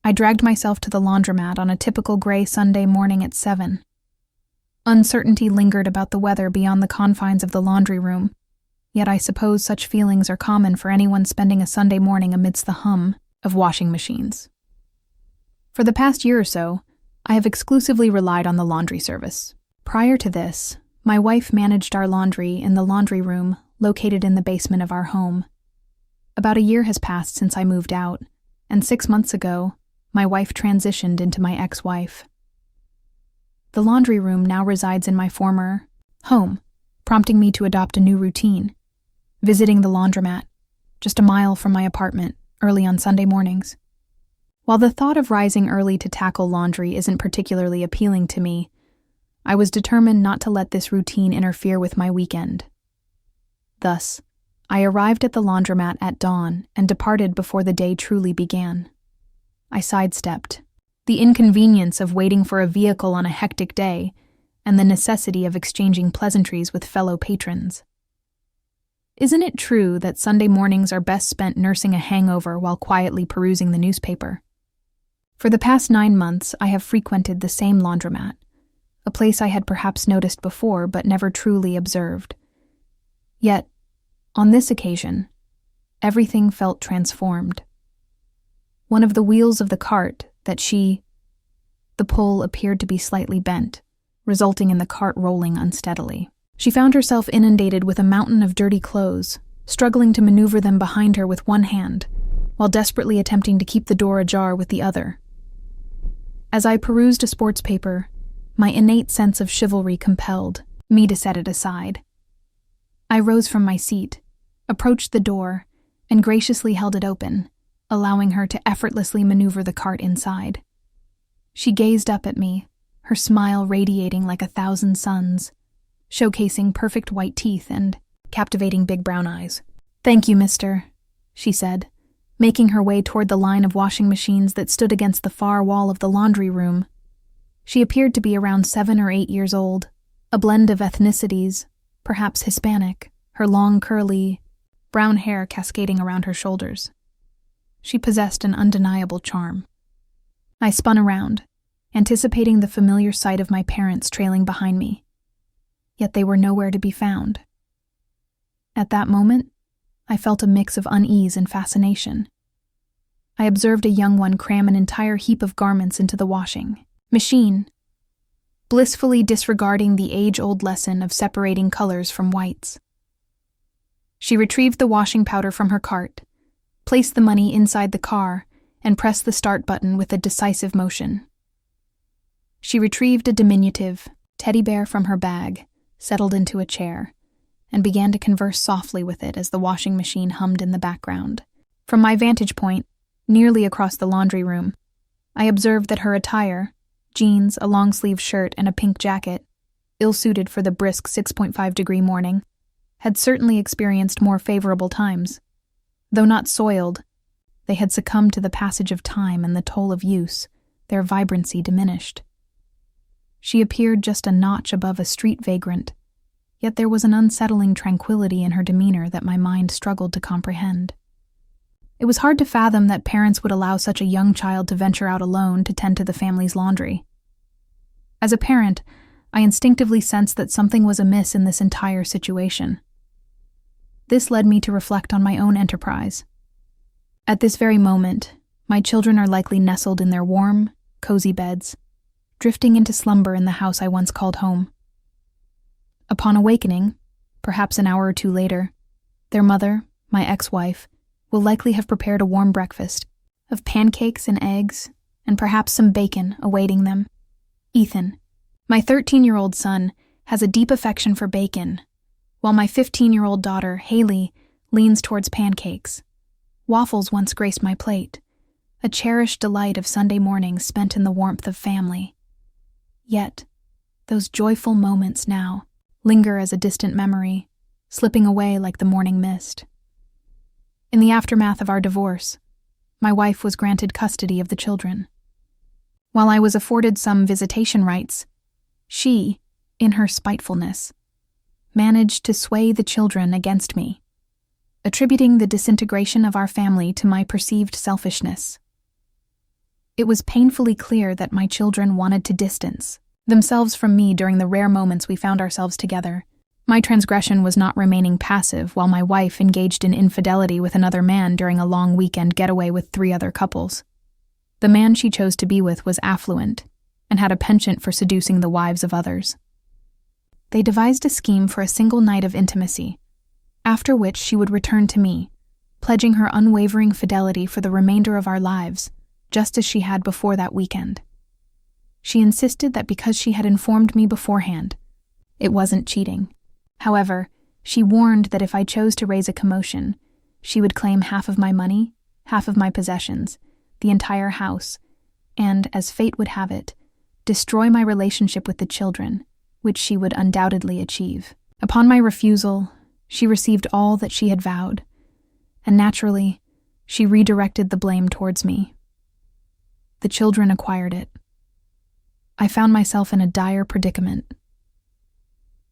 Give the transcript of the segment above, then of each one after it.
I dragged myself to the laundromat on a typical gray Sunday morning at 7. Uncertainty lingered about the weather beyond the confines of the laundry room, yet I suppose such feelings are common for anyone spending a Sunday morning amidst the hum of washing machines. For the past year or so, I have exclusively relied on the laundry service. Prior to this, my wife managed our laundry in the laundry room located in the basement of our home. About a year has passed since I moved out, and 6 months ago, my wife transitioned into my ex-wife. The laundry room now resides in my former home, prompting me to adopt a new routine, visiting the laundromat, just a mile from my apartment, early on Sunday mornings. While the thought of rising early to tackle laundry isn't particularly appealing to me, I was determined not to let this routine interfere with my weekend. Thus, I arrived at the laundromat at dawn and departed before the day truly began. I sidestepped the inconvenience of waiting for a vehicle on a hectic day and the necessity of exchanging pleasantries with fellow patrons. Isn't it true that Sunday mornings are best spent nursing a hangover while quietly perusing the newspaper? For the past 9 months, I have frequented the same laundromat, a place I had perhaps noticed before but never truly observed. Yet, on this occasion, everything felt transformed. One of the wheels of the cart the pull appeared to be slightly bent, resulting in the cart rolling unsteadily. She found herself inundated with a mountain of dirty clothes, struggling to maneuver them behind her with one hand, while desperately attempting to keep the door ajar with the other. As I perused a sports paper, my innate sense of chivalry compelled me to set it aside. I rose from my seat, approached the door, and graciously held it open, allowing her to effortlessly maneuver the cart inside. She gazed up at me, her smile radiating like 1,000 suns, showcasing perfect white teeth and captivating big brown eyes. "Thank you, mister," she said, making her way toward the line of washing machines that stood against the far wall of the laundry room. She appeared to be around 7 or 8 years old, a blend of ethnicities, perhaps Hispanic, her long curly brown hair cascading around her shoulders. She possessed an undeniable charm. I spun around, anticipating the familiar sight of my parents trailing behind me. Yet they were nowhere to be found. At that moment, I felt a mix of unease and fascination. I observed a young one cram an entire heap of garments into the washing machine, blissfully disregarding the age-old lesson of separating colors from whites. She retrieved the washing powder from her cart, placed the money inside the car, and pressed the start button with a decisive motion. She retrieved a diminutive teddy bear from her bag, settled into a chair, and began to converse softly with it as the washing machine hummed in the background. From my vantage point, nearly across the laundry room, I observed that her attire, jeans, a long-sleeved shirt, and a pink jacket, ill-suited for the brisk 6.5-degree morning, had certainly experienced more favorable times. Though not soiled, they had succumbed to the passage of time and the toll of use, their vibrancy diminished. She appeared just a notch above a street vagrant, yet there was an unsettling tranquility in her demeanor that my mind struggled to comprehend. It was hard to fathom that parents would allow such a young child to venture out alone to tend to the family's laundry. As a parent, I instinctively sensed that something was amiss in this entire situation. This led me to reflect on my own enterprise. At this very moment, my children are likely nestled in their warm, cozy beds, drifting into slumber in the house I once called home. Upon awakening, perhaps an hour or two later, their mother, my ex-wife, will likely have prepared a warm breakfast of pancakes and eggs, and perhaps some bacon awaiting them. Ethan, my 13-year-old son, has a deep affection for bacon, while my 15-year-old daughter, Haley, leans towards pancakes. Waffles once graced my plate, a cherished delight of Sunday mornings spent in the warmth of family. Yet, those joyful moments now linger as a distant memory, slipping away like the morning mist. In the aftermath of our divorce, my wife was granted custody of the children. While I was afforded some visitation rights, she, in her spitefulness, managed to sway the children against me, attributing the disintegration of our family to my perceived selfishness. It was painfully clear that my children wanted to distance themselves from me during the rare moments we found ourselves together. My transgression was not remaining passive while my wife engaged in infidelity with another man during a long weekend getaway with 3 other couples. The man she chose to be with was affluent and had a penchant for seducing the wives of others. They devised a scheme for a single night of intimacy, after which she would return to me, pledging her unwavering fidelity for the remainder of our lives, just as she had before that weekend. She insisted that because she had informed me beforehand, it wasn't cheating. However, she warned that if I chose to raise a commotion, she would claim half of my money, half of my possessions, the entire house, and, as fate would have it, destroy my relationship with the children, which she would undoubtedly achieve. Upon my refusal, she received all that she had vowed, and naturally, she redirected the blame towards me. The children acquired it. I found myself in a dire predicament.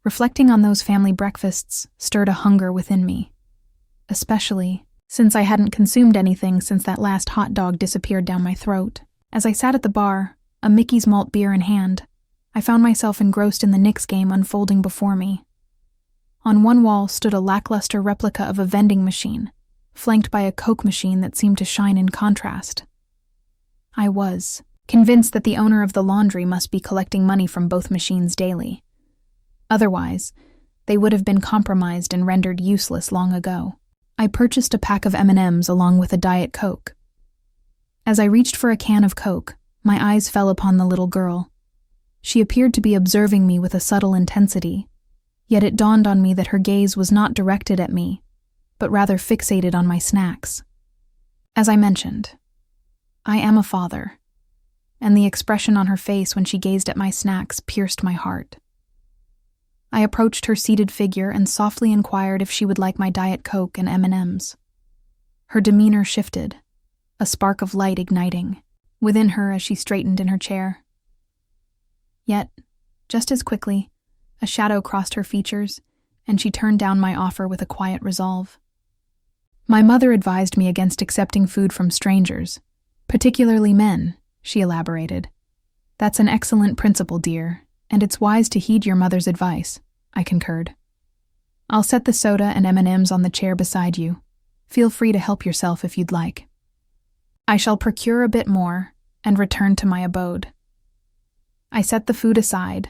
Reflecting on those family breakfasts stirred a hunger within me, especially since I hadn't consumed anything since that last hot dog disappeared down my throat. As I sat at the bar, a Mickey's malt beer in hand, I found myself engrossed in the Knicks game unfolding before me. On one wall stood a lackluster replica of a vending machine, flanked by a Coke machine that seemed to shine in contrast. I was convinced that the owner of the laundry must be collecting money from both machines daily. Otherwise, they would have been compromised and rendered useless long ago. I purchased a pack of M&Ms along with a Diet Coke. As I reached for a can of Coke, my eyes fell upon the little girl. She appeared to be observing me with a subtle intensity, yet it dawned on me that her gaze was not directed at me, but rather fixated on my snacks. As I mentioned, I am a father, and the expression on her face when she gazed at my snacks pierced my heart. I approached her seated figure and softly inquired if she would like my Diet Coke and M&Ms. Her demeanor shifted, a spark of light igniting within her as she straightened in her chair. Yet, just as quickly, a shadow crossed her features, and she turned down my offer with a quiet resolve. My mother advised me against accepting food from strangers, particularly men, she elaborated. That's an excellent principle, dear, and it's wise to heed your mother's advice, I concurred. I'll set the soda and M&Ms on the chair beside you. Feel free to help yourself if you'd like. I shall procure a bit more and return to my abode. I set the food aside,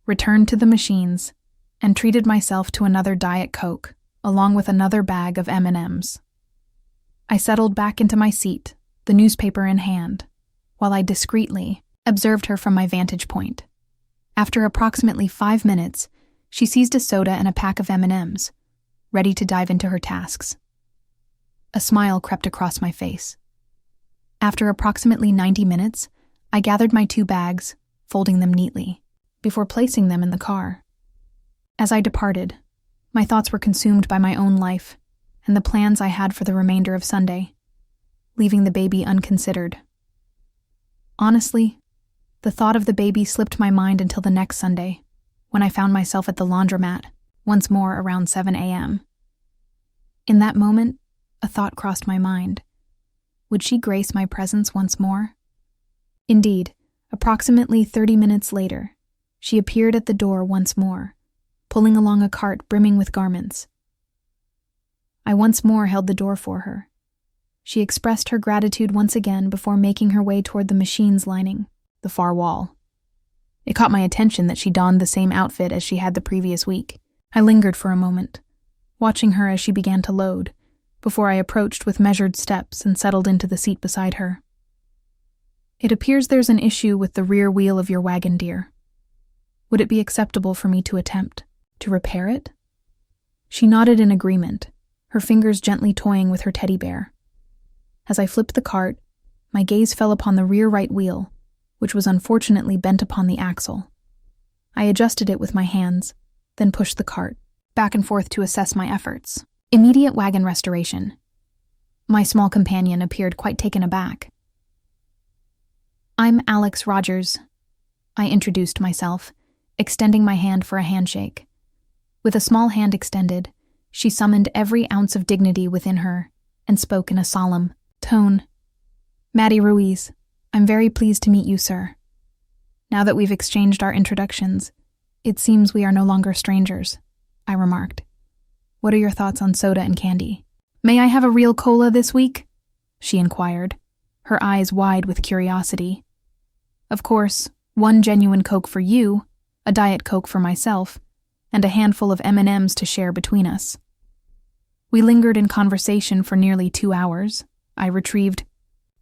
returned to the machines, and treated myself to another Diet Coke, along with another bag of M&Ms. I settled back into my seat, the newspaper in hand, while I discreetly observed her from my vantage point. After approximately 5 minutes, she seized a soda and a pack of M&Ms, ready to dive into her tasks. A smile crept across my face. After approximately 90 minutes, I gathered my 2 bags, folding them neatly, before placing them in the car. As I departed, my thoughts were consumed by my own life and the plans I had for the remainder of Sunday, leaving the baby unconsidered. Honestly, the thought of the baby slipped my mind until the next Sunday, when I found myself at the laundromat, once more around 7 a.m. In that moment, a thought crossed my mind. Would she grace my presence once more? Indeed, approximately 30 minutes later, she appeared at the door once more, pulling along a cart brimming with garments. I once more held the door for her. She expressed her gratitude once again before making her way toward the machines lining the far wall. It caught my attention that she donned the same outfit as she had the previous week. I lingered for a moment, watching her as she began to load, before I approached with measured steps and settled into the seat beside her. It appears there's an issue with the rear wheel of your wagon, dear. Would it be acceptable for me to attempt to repair it? She nodded in agreement, her fingers gently toying with her teddy bear. As I flipped the cart, my gaze fell upon the rear right wheel, which was unfortunately bent upon the axle. I adjusted it with my hands, then pushed the cart back and forth to assess my efforts. Immediate wagon restoration. My small companion appeared quite taken aback. I'm Alex Rogers, I introduced myself, extending my hand for a handshake. With a small hand extended, she summoned every ounce of dignity within her and spoke in a solemn tone. Maddie Ruiz, I'm very pleased to meet you, sir. Now that we've exchanged our introductions, it seems we are no longer strangers, I remarked. What are your thoughts on soda and candy? May I have a real cola this week? She inquired, her eyes wide with curiosity. Of course, one genuine Coke for you, a Diet Coke for myself, and a handful of M&Ms to share between us. We lingered in conversation for nearly 2 hours. I retrieved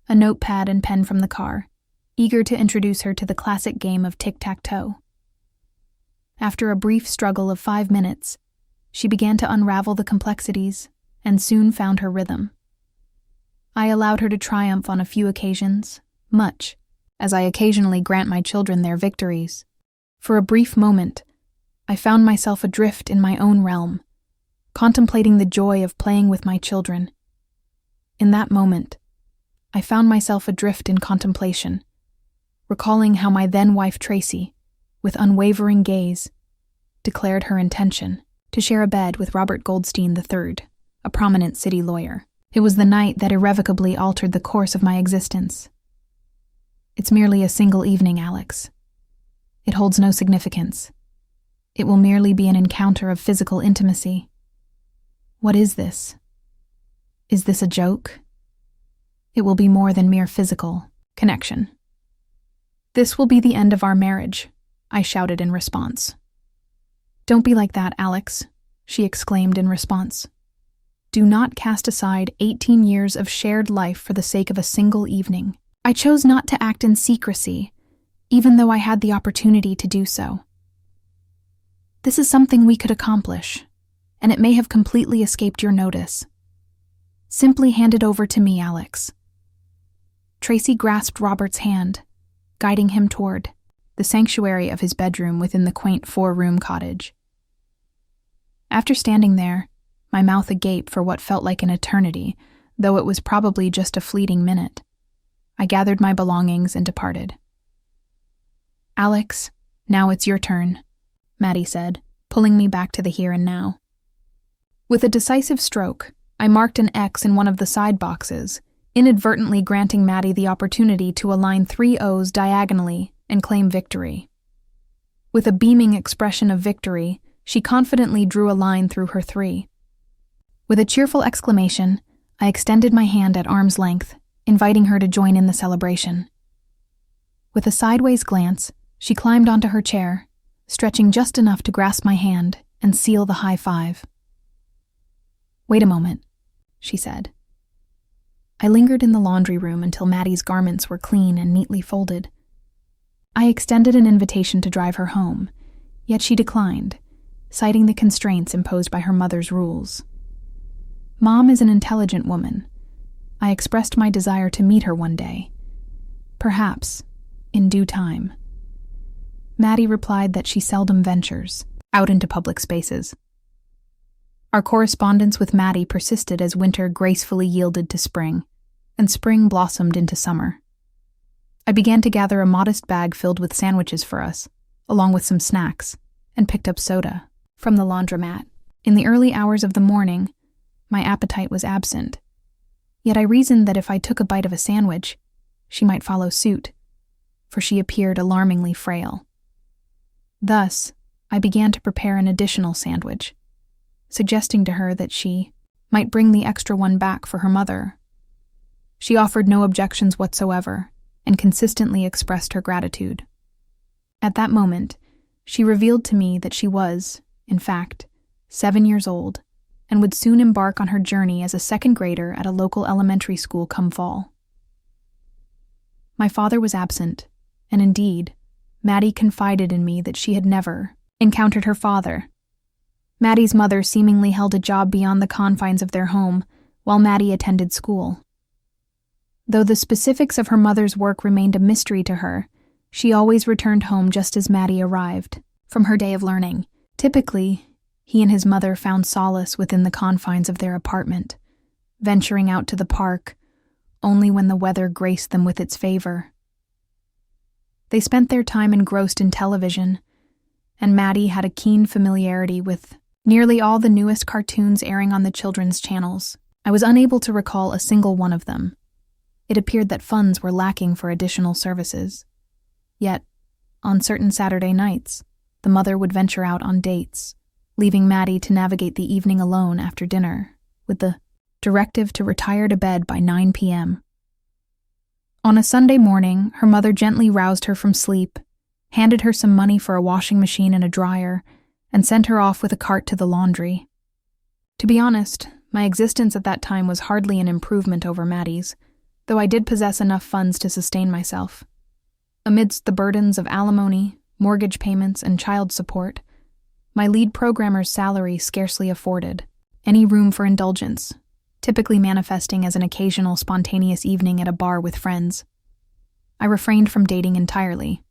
a notepad and pen from the car, eager to introduce her to the classic game of tic-tac-toe. After a brief struggle of 5 minutes, she began to unravel the complexities and soon found her rhythm. I allowed her to triumph on a few occasions, much as I occasionally grant my children their victories. For a brief moment, I found myself adrift in my own realm, contemplating the joy of playing with my children. In that moment, I found myself adrift in contemplation, recalling how my then-wife Tracy, with unwavering gaze, declared her intention to share a bed with Robert Goldstein III, a prominent city lawyer. It was the night that irrevocably altered the course of my existence. It's merely a single evening, Alex. It holds no significance. It will merely be an encounter of physical intimacy. What is this? Is this a joke? It will be more than mere physical connection. This will be the end of our marriage, I shouted in response. Don't be like that, Alex, she exclaimed in response. Do not cast aside 18 years of shared life for the sake of a single evening. I chose not to act in secrecy, even though I had the opportunity to do so. This is something we could accomplish, and it may have completely escaped your notice. Simply hand it over to me, Alex. Tracy grasped Robert's hand, guiding him toward the sanctuary of his bedroom within the quaint 4-room cottage. After standing there, my mouth agape for what felt like an eternity, though it was probably just a fleeting minute, I gathered my belongings and departed. Alex, now it's your turn, Maddie said, pulling me back to the here and now. With a decisive stroke, I marked an X in one of the side boxes, inadvertently granting Maddie the opportunity to align 3 O's diagonally and claim victory. With a beaming expression of victory, she confidently drew a line through her 3. With a cheerful exclamation, I extended my hand at arm's length, inviting her to join in the celebration. With a sideways glance, she climbed onto her chair, stretching just enough to grasp my hand and seal the high five. Wait a moment, she said. I lingered in the laundry room until Maddie's garments were clean and neatly folded. I extended an invitation to drive her home, yet she declined, citing the constraints imposed by her mother's rules. Mom is an intelligent woman. I expressed my desire to meet her one day. Perhaps, in due time. Maddie replied that she seldom ventures out into public spaces. Our correspondence with Maddie persisted as winter gracefully yielded to spring, and spring blossomed into summer. I began to gather a modest bag filled with sandwiches for us, along with some snacks, and picked up soda from the laundromat. In the early hours of the morning, my appetite was absent, yet I reasoned that if I took a bite of a sandwich, she might follow suit, for she appeared alarmingly frail. Thus, I began to prepare an additional sandwich, suggesting to her that she might bring the extra one back for her mother. She offered no objections whatsoever and consistently expressed her gratitude. At that moment, she revealed to me that she was, in fact, 7 years old and would soon embark on her journey as a second grader at a local elementary school come fall. My father was absent, and indeed, Maddie confided in me that she had never encountered her father. Maddie's mother seemingly held a job beyond the confines of their home, while Maddie attended school. Though the specifics of her mother's work remained a mystery to her, she always returned home just as Maddie arrived, from her day of learning. Typically, he and his mother found solace within the confines of their apartment, venturing out to the park only when the weather graced them with its favor. They spent their time engrossed in television, and Maddie had a keen familiarity with nearly all the newest cartoons airing on the children's channels. I was unable to recall a single one of them, It appeared that funds were lacking for additional services. Yet, on certain Saturday nights, the mother would venture out on dates, leaving Maddie to navigate the evening alone after dinner, with the directive to retire to bed by 9 p.m. On a Sunday morning, her mother gently roused her from sleep, handed her some money for a washing machine and a dryer, and sent her off with a cart to the laundry. To be honest, my existence at that time was hardly an improvement over Maddie's, though I did possess enough funds to sustain myself. Amidst the burdens of alimony, mortgage payments, and child support, my lead programmer's salary scarcely afforded any room for indulgence, typically manifesting as an occasional spontaneous evening at a bar with friends. I refrained from dating entirely,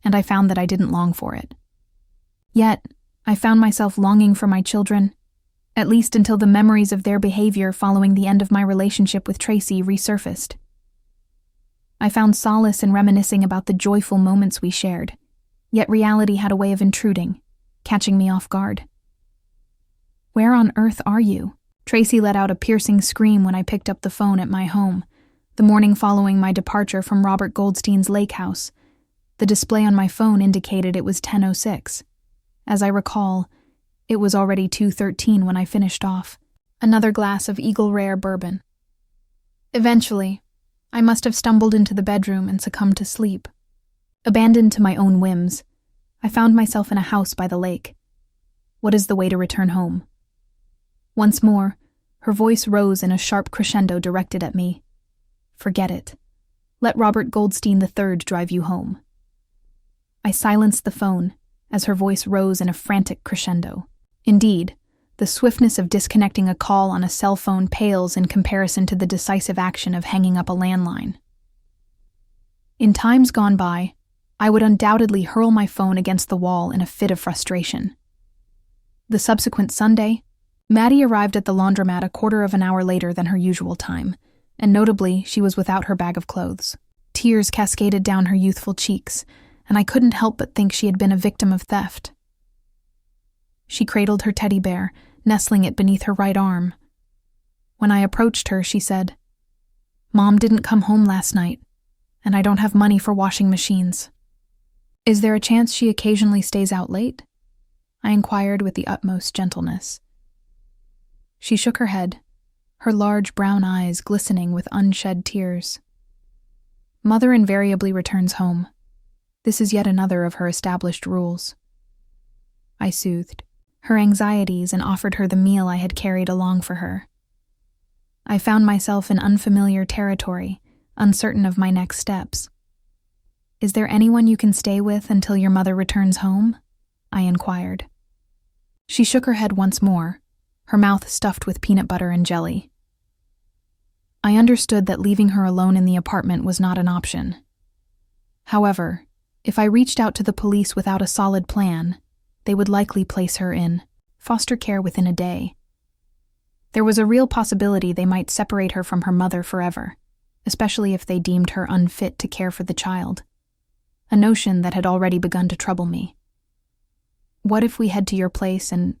and I found that I didn't long for it. Yet, I found myself longing for my children, at least until the memories of their behavior following the end of my relationship with Tracy resurfaced. I found solace in reminiscing about the joyful moments we shared, yet reality had a way of intruding, catching me off guard. "Where on earth are you?" Tracy let out a piercing scream when I picked up the phone at my home, the morning following my departure from Robert Goldstein's lake house. The display on my phone indicated it was 10:06. As I recall, it was already 2:13 when I finished off another glass of Eagle Rare bourbon. Eventually, I must have stumbled into the bedroom and succumbed to sleep. Abandoned to my own whims, I found myself in a house by the lake. What is the way to return home? Once more, her voice rose in a sharp crescendo directed at me. "Forget it. Let Robert Goldstein III drive you home." I silenced the phone as her voice rose in a frantic crescendo. Indeed, the swiftness of disconnecting a call on a cell phone pales in comparison to the decisive action of hanging up a landline. In times gone by, I would undoubtedly hurl my phone against the wall in a fit of frustration. The subsequent Sunday, Maddie arrived at the laundromat a quarter of an hour later than her usual time, and notably, she was without her bag of clothes. Tears cascaded down her youthful cheeks, and I couldn't help but think she had been a victim of theft. She cradled her teddy bear, nestling it beneath her right arm. When I approached her, she said, "Mom didn't come home last night, and I don't have money for washing machines." "Is there a chance she occasionally stays out late?" I inquired with the utmost gentleness. She shook her head, her large brown eyes glistening with unshed tears. "Mother invariably returns home. This is yet another of her established rules." I soothed her anxieties and offered her the meal I had carried along for her. I found myself in unfamiliar territory, uncertain of my next steps. "Is there anyone you can stay with until your mother returns home?" I inquired. She shook her head once more, her mouth stuffed with peanut butter and jelly. I understood that leaving her alone in the apartment was not an option. However, if I reached out to the police without a solid plan, they would likely place her in foster care within a day. There was a real possibility they might separate her from her mother forever, especially if they deemed her unfit to care for the child, a notion that had already begun to trouble me. "What if we head to your place and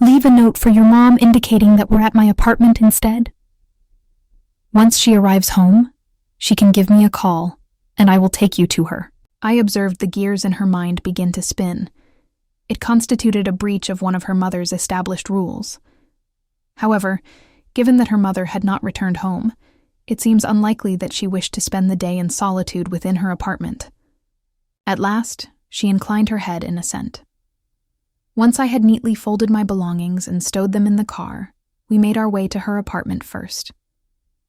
leave a note for your mom indicating that we're at my apartment instead? Once she arrives home, she can give me a call, and I will take you to her." I observed the gears in her mind begin to spin. It constituted a breach of one of her mother's established rules. However, given that her mother had not returned home, it seems unlikely that she wished to spend the day in solitude within her apartment. At last, she inclined her head in assent. Once I had neatly folded my belongings and stowed them in the car, we made our way to her apartment first.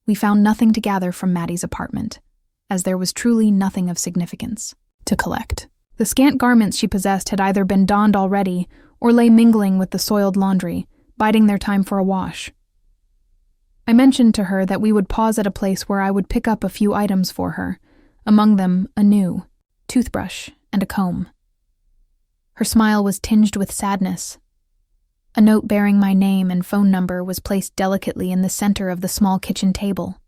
We found nothing to gather from Maddie's apartment, as there was truly nothing of significance to collect. The scant garments she possessed had either been donned already or lay mingling with the soiled laundry, biding their time for a wash. I mentioned to her that we would pause at a place where I would pick up a few items for her, among them a new toothbrush and a comb. Her smile was tinged with sadness. A note bearing my name and phone number was placed delicately in the center of the small kitchen table.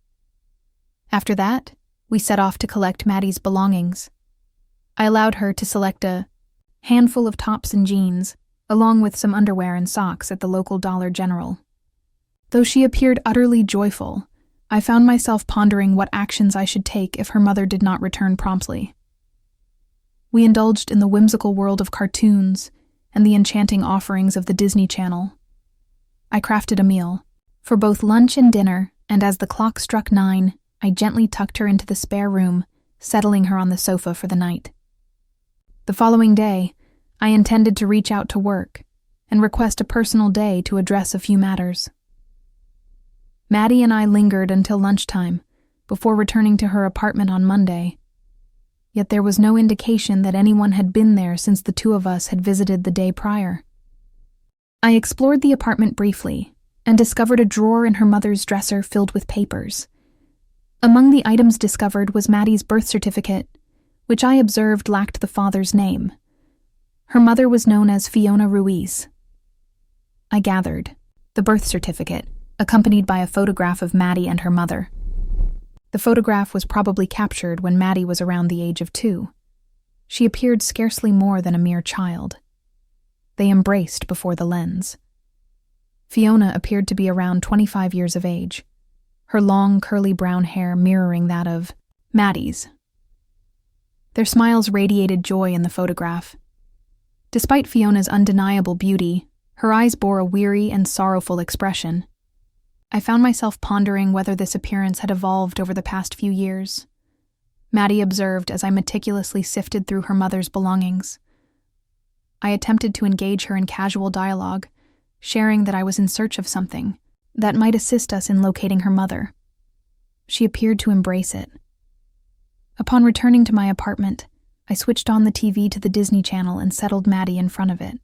After that, we set off to collect Maddie's belongings. I allowed her to select a handful of tops and jeans, along with some underwear and socks at the local Dollar General. Though she appeared utterly joyful, I found myself pondering what actions I should take if her mother did not return promptly. We indulged in the whimsical world of cartoons and the enchanting offerings of the Disney Channel. I crafted a meal for both lunch and dinner, and as the clock struck 9, I gently tucked her into the spare room, settling her on the sofa for the night. The following day, I intended to reach out to work and request a personal day to address a few matters. Maddie and I lingered until lunchtime before returning to her apartment on Monday. Yet there was no indication that anyone had been there since the two of us had visited the day prior. I explored the apartment briefly and discovered a drawer in her mother's dresser filled with papers. Among the items discovered was Maddie's birth certificate, which I observed lacked the father's name. Her mother was known as Fiona Ruiz. I gathered the birth certificate, accompanied by a photograph of Maddie and her mother. The photograph was probably captured when Maddie was around the age of 2. She appeared scarcely more than a mere child. They embraced before the lens. Fiona appeared to be around 25 years of age, her long, curly brown hair mirroring that of Maddie's. Their smiles radiated joy in the photograph. Despite Fiona's undeniable beauty, her eyes bore a weary and sorrowful expression. I found myself pondering whether this appearance had evolved over the past few years. Maddie observed as I meticulously sifted through her mother's belongings. I attempted to engage her in casual dialogue, sharing that I was in search of something that might assist us in locating her mother. She appeared to embrace it. Upon returning to my apartment, I switched on the TV to the Disney Channel and settled Maddie in front of it.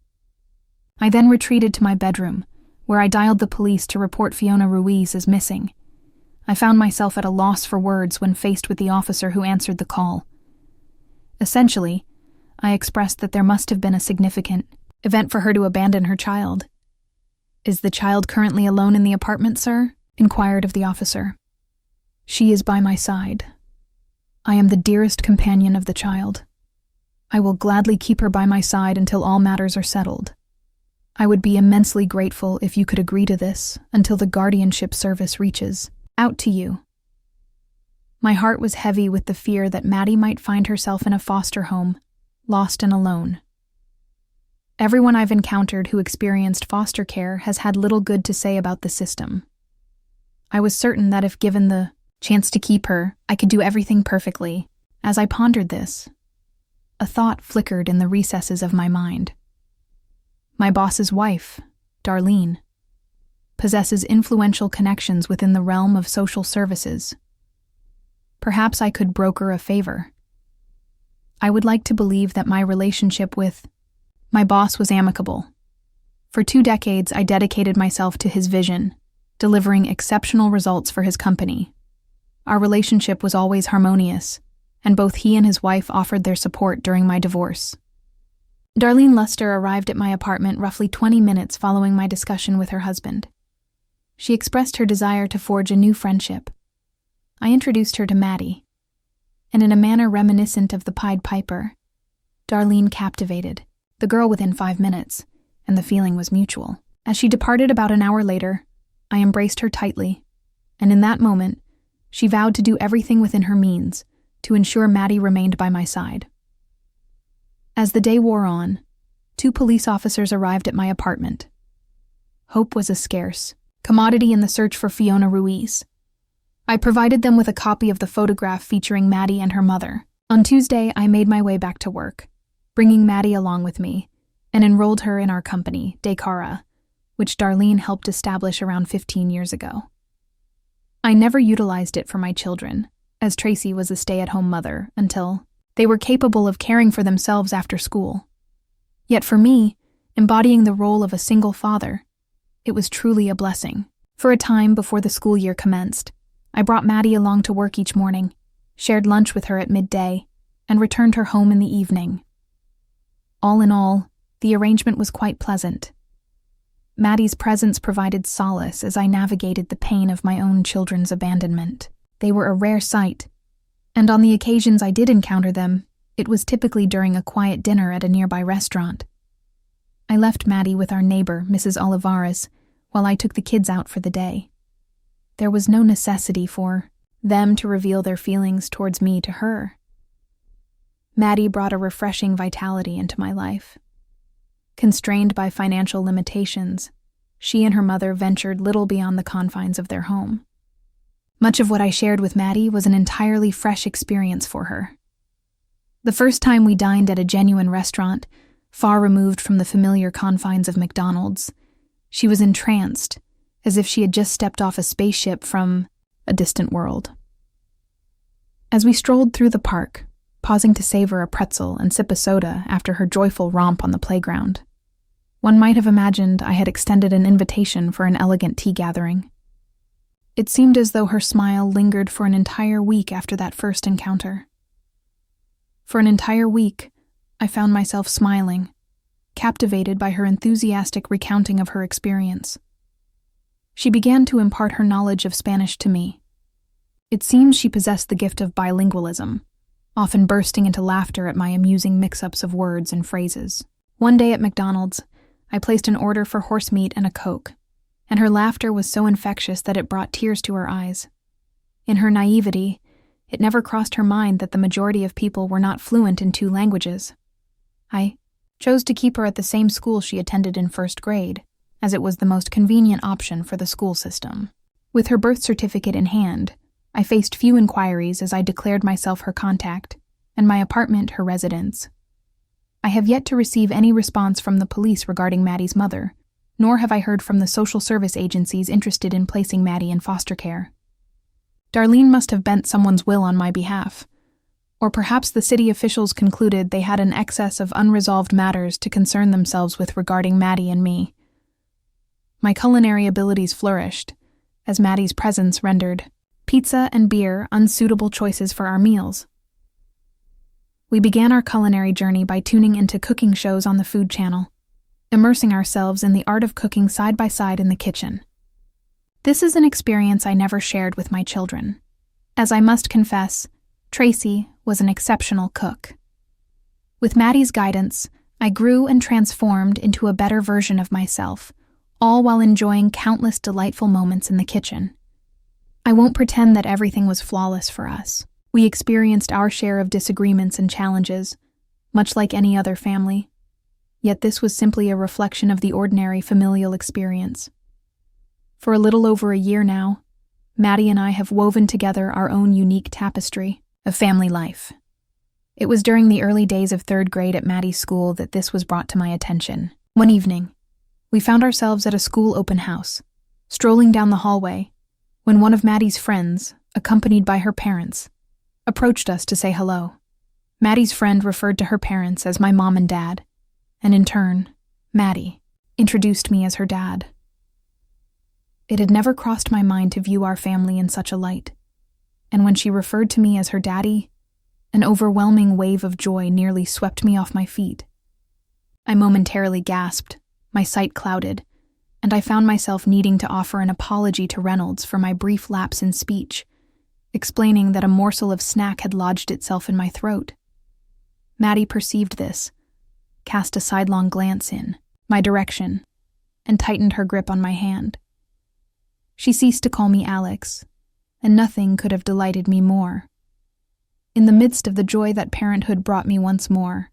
I then retreated to my bedroom, where I dialed the police to report Fiona Ruiz as missing. I found myself at a loss for words when faced with the officer who answered the call. Essentially, I expressed that there must have been a significant event for her to abandon her child. "Is the child currently alone in the apartment, sir?" inquired of the officer. "She is by my side. I am the dearest companion of the child. I will gladly keep her by my side until all matters are settled. I would be immensely grateful if you could agree to this until the guardianship service reaches out to you." My heart was heavy with the fear that Maddie might find herself in a foster home, lost and alone. Everyone I've encountered who experienced foster care has had little good to say about the system. I was certain that if given the chance to keep her, I could do everything perfectly. As I pondered this, a thought flickered in the recesses of my mind. My boss's wife, Darlene, possesses influential connections within the realm of social services. Perhaps I could broker a favor. I would like to believe that my relationship with my boss was amicable. For 2 decades, I dedicated myself to his vision, delivering exceptional results for his company. Our relationship was always harmonious, and both he and his wife offered their support during my divorce. Darlene Luster arrived at my apartment roughly 20 minutes following my discussion with her husband. She expressed her desire to forge a new friendship. I introduced her to Maddie, and in a manner reminiscent of the Pied Piper, Darlene captivated the girl within 5 minutes, and the feeling was mutual. As she departed about an hour later, I embraced her tightly, and in that moment, she vowed to do everything within her means to ensure Maddie remained by my side. As the day wore on, 2 police officers arrived at my apartment. Hope was a scarce commodity in the search for Fiona Ruiz. I provided them with a copy of the photograph featuring Maddie and her mother. On Tuesday, I made my way back to work, bringing Maddie along with me, and enrolled her in our company, Decara, which Darlene helped establish around 15 years ago. I never utilized it for my children, as Tracy was a stay-at-home mother until they were capable of caring for themselves after school. Yet for me, embodying the role of a single father, it was truly a blessing. For a time before the school year commenced, I brought Maddie along to work each morning, shared lunch with her at midday, and returned her home in the evening. All in all, the arrangement was quite pleasant. Maddie's presence provided solace as I navigated the pain of my own children's abandonment. They were a rare sight, and on the occasions I did encounter them, it was typically during a quiet dinner at a nearby restaurant. I left Maddie with our neighbor, Mrs. Olivares, while I took the kids out for the day. there was no necessity for them to reveal their feelings towards me to her. Maddie brought a refreshing vitality into my life. Constrained by financial limitations, she and her mother ventured little beyond the confines of their home. Much of what I shared with Maddie was an entirely fresh experience for her. The first time we dined at a genuine restaurant, far removed from the familiar confines of McDonald's, she was entranced, as if she had just stepped off a spaceship from a distant world. As we strolled through the park, pausing to savor a pretzel and sip a soda after her joyful romp on the playground, one might have imagined I had extended an invitation for an elegant tea gathering. It seemed as though her smile lingered for an entire week after that first encounter. For an entire week, I found myself smiling, captivated by her enthusiastic recounting of her experience. She began to impart her knowledge of Spanish to me. It seems she possessed the gift of bilingualism, often bursting into laughter at my amusing mix-ups of words and phrases. One day at McDonald's, I placed an order for horse meat and a Coke, and her laughter was so infectious that it brought tears to her eyes. In her naivety, it never crossed her mind that the majority of people were not fluent in 2 languages. I chose to keep her at the same school she attended in 1st grade, as it was the most convenient option for the school system. With her birth certificate in hand, I faced few inquiries as I declared myself her contact, and my apartment her residence. I have yet to receive any response from the police regarding Maddie's mother, nor have I heard from the social service agencies interested in placing Maddie in foster care. Darlene must have bent someone's will on my behalf, or perhaps the city officials concluded they had an excess of unresolved matters to concern themselves with regarding Maddie and me. My culinary abilities flourished, as Maddie's presence rendered pizza and beer unsuitable choices for our meals. We began our culinary journey by tuning into cooking shows on the Food Channel, immersing ourselves in the art of cooking side by side in the kitchen. This is an experience I never shared with my children, as I must confess, Tracy was an exceptional cook. With Maddie's guidance, I grew and transformed into a better version of myself, all while enjoying countless delightful moments in the kitchen. I won't pretend that everything was flawless for us. We experienced our share of disagreements and challenges, much like any other family. Yet this was simply a reflection of the ordinary familial experience. For a little over a year now, Maddie and I have woven together our own unique tapestry of family life. It was during the early days of 3rd grade at Maddie's school that this was brought to my attention. One evening, we found ourselves at a school open house, strolling down the hallway, when one of Maddie's friends, accompanied by her parents, approached us to say hello. Maddie's friend referred to her parents as my mom and dad, and in turn, Maddie introduced me as her dad. It had never crossed my mind to view our family in such a light, and when she referred to me as her daddy, an overwhelming wave of joy nearly swept me off my feet. I momentarily gasped, my sight clouded, and I found myself needing to offer an apology to Reynolds for my brief lapse in speech, explaining that a morsel of snack had lodged itself in my throat. Maddie perceived this, cast a sidelong glance in my direction, and tightened her grip on my hand. She ceased to call me Alex, and nothing could have delighted me more. In the midst of the joy that parenthood brought me once more,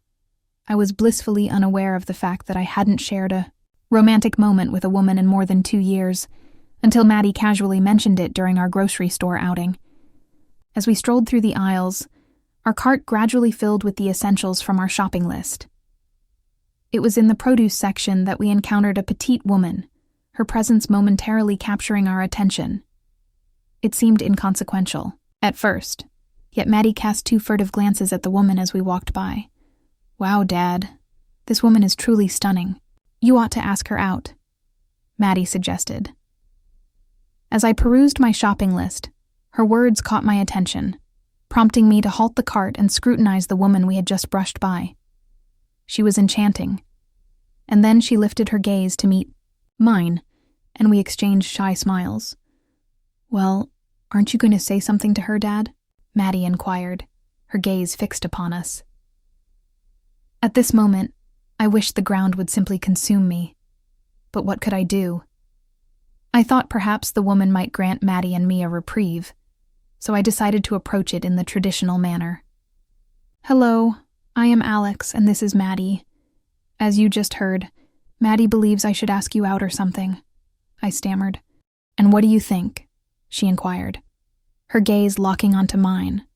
I was blissfully unaware of the fact that I hadn't shared a romantic moment with a woman in more than 2 years, until Maddie casually mentioned it during our grocery store outing. As we strolled through the aisles, our cart gradually filled with the essentials from our shopping list. It was in the produce section that we encountered a petite woman, her presence momentarily capturing our attention. It seemed inconsequential, at first, yet Maddie cast 2 furtive glances at the woman as we walked by. "Wow, Dad, this woman is truly stunning. You ought to ask her out," Maddie suggested. As I perused my shopping list, her words caught my attention, prompting me to halt the cart and scrutinize the woman we had just brushed by. She was enchanting, and then she lifted her gaze to meet mine, and we exchanged shy smiles. "Well, aren't you going to say something to her, Dad?" Maddie inquired, her gaze fixed upon us. At this moment, I wished the ground would simply consume me. But what could I do? I thought perhaps the woman might grant Maddie and me a reprieve, so I decided to approach it in the traditional manner. "Hello, I am Alex, and this is Maddie. As you just heard, Maddie believes I should ask you out or something," I stammered. "And what do you think?" she inquired, her gaze locking onto mine,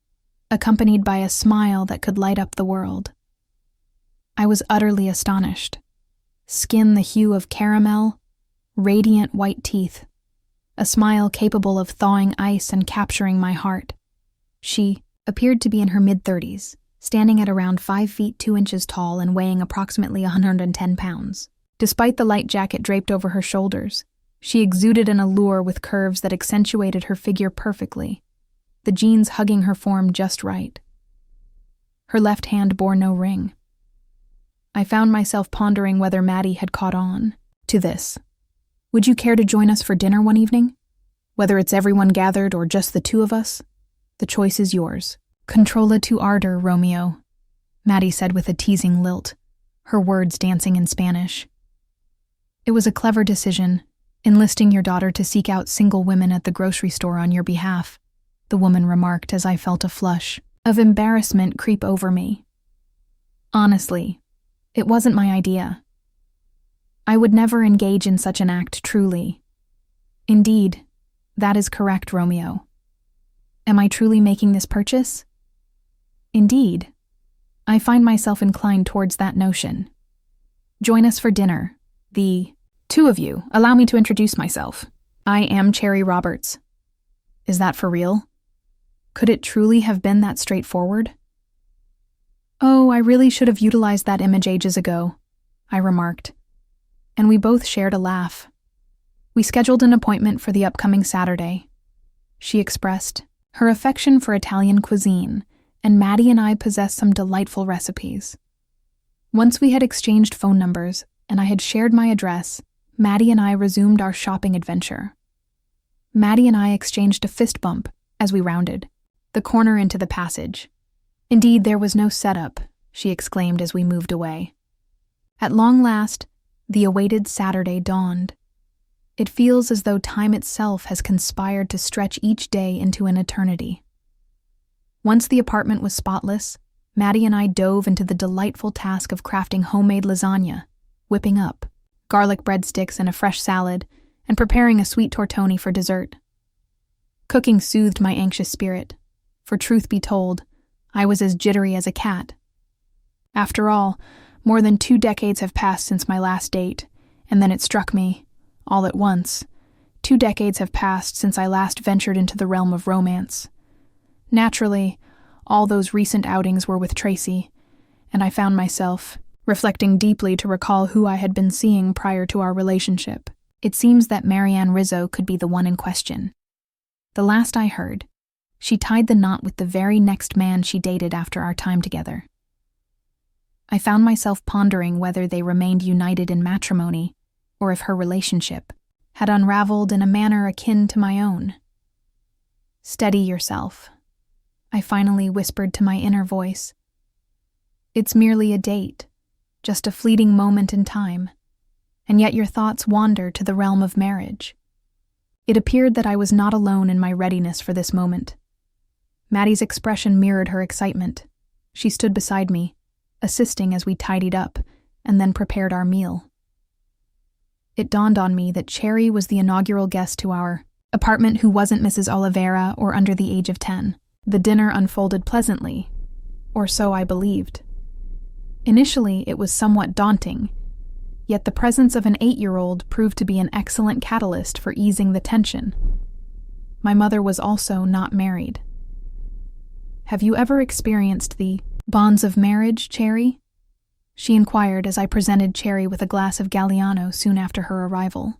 accompanied by a smile that could light up the world. I was utterly astonished. Skin the hue of caramel, radiant white teeth, a smile capable of thawing ice and capturing my heart. She appeared to be in her mid-30s, standing at around 5 feet 2 inches tall and weighing approximately 110 pounds. Despite the light jacket draped over her shoulders, she exuded an allure with curves that accentuated her figure perfectly, the jeans hugging her form just right. Her left hand bore no ring. I found myself pondering whether Maddie had caught on to this. "Would you care to join us for dinner one evening? Whether it's everyone gathered or just the two of us, the choice is yours." "Controlla tu ardor, Romeo," Maddie said with a teasing lilt, her words dancing in Spanish. "It was a clever decision, enlisting your daughter to seek out single women at the grocery store on your behalf," the woman remarked as I felt a flush of embarrassment creep over me. "Honestly, it wasn't my idea. I would never engage in such an act truly. Indeed, that is correct, Romeo. Am I truly making this purchase? Indeed, I find myself inclined towards that notion. Join us for dinner. The two of you, allow me to introduce myself. I am Cherry Roberts." Is that for real? Could it truly have been that straightforward? "Oh, I really should have utilized that image ages ago," I remarked, and we both shared a laugh. We scheduled an appointment for the upcoming Saturday. She expressed her affection for Italian cuisine, and Maddie and I possessed some delightful recipes. Once we had exchanged phone numbers and I had shared my address, Maddie and I resumed our shopping adventure. Maddie and I exchanged a fist bump as we rounded the corner into the passage. "Indeed, there was no setup," she exclaimed as we moved away. At long last, the awaited Saturday dawned. It feels as though time itself has conspired to stretch each day into an eternity. Once the apartment was spotless, Maddie and I dove into the delightful task of crafting homemade lasagna, whipping up garlic breadsticks and a fresh salad, and preparing a sweet tortoni for dessert. Cooking soothed my anxious spirit, for truth be told, I was as jittery as a cat. After all, more than 2 decades have passed since my last date, and then it struck me, all at once, 2 decades have passed since I last ventured into the realm of romance. Naturally, all those recent outings were with Tracy, and I found myself reflecting deeply to recall who I had been seeing prior to our relationship. It seems that Marianne Rizzo could be the one in question. The last I heard, she tied the knot with the very next man she dated after our time together. I found myself pondering whether they remained united in matrimony, or if her relationship had unraveled in a manner akin to my own. "Steady yourself," I finally whispered to my inner voice. "It's merely a date, just a fleeting moment in time, and yet your thoughts wander to the realm of marriage." It appeared that I was not alone in my readiness for this moment. Maddie's expression mirrored her excitement. She stood beside me, assisting as we tidied up, and then prepared our meal. It dawned on me that Cherry was the inaugural guest to our apartment who wasn't Mrs. Oliveira or under the age of 10. The dinner unfolded pleasantly, or so I believed. Initially, it was somewhat daunting, yet the presence of an 8-year-old proved to be an excellent catalyst for easing the tension. My mother was also not married. "Have you ever experienced the bonds of marriage, Cherry?" she inquired as I presented Cherry with a glass of Galliano soon after her arrival.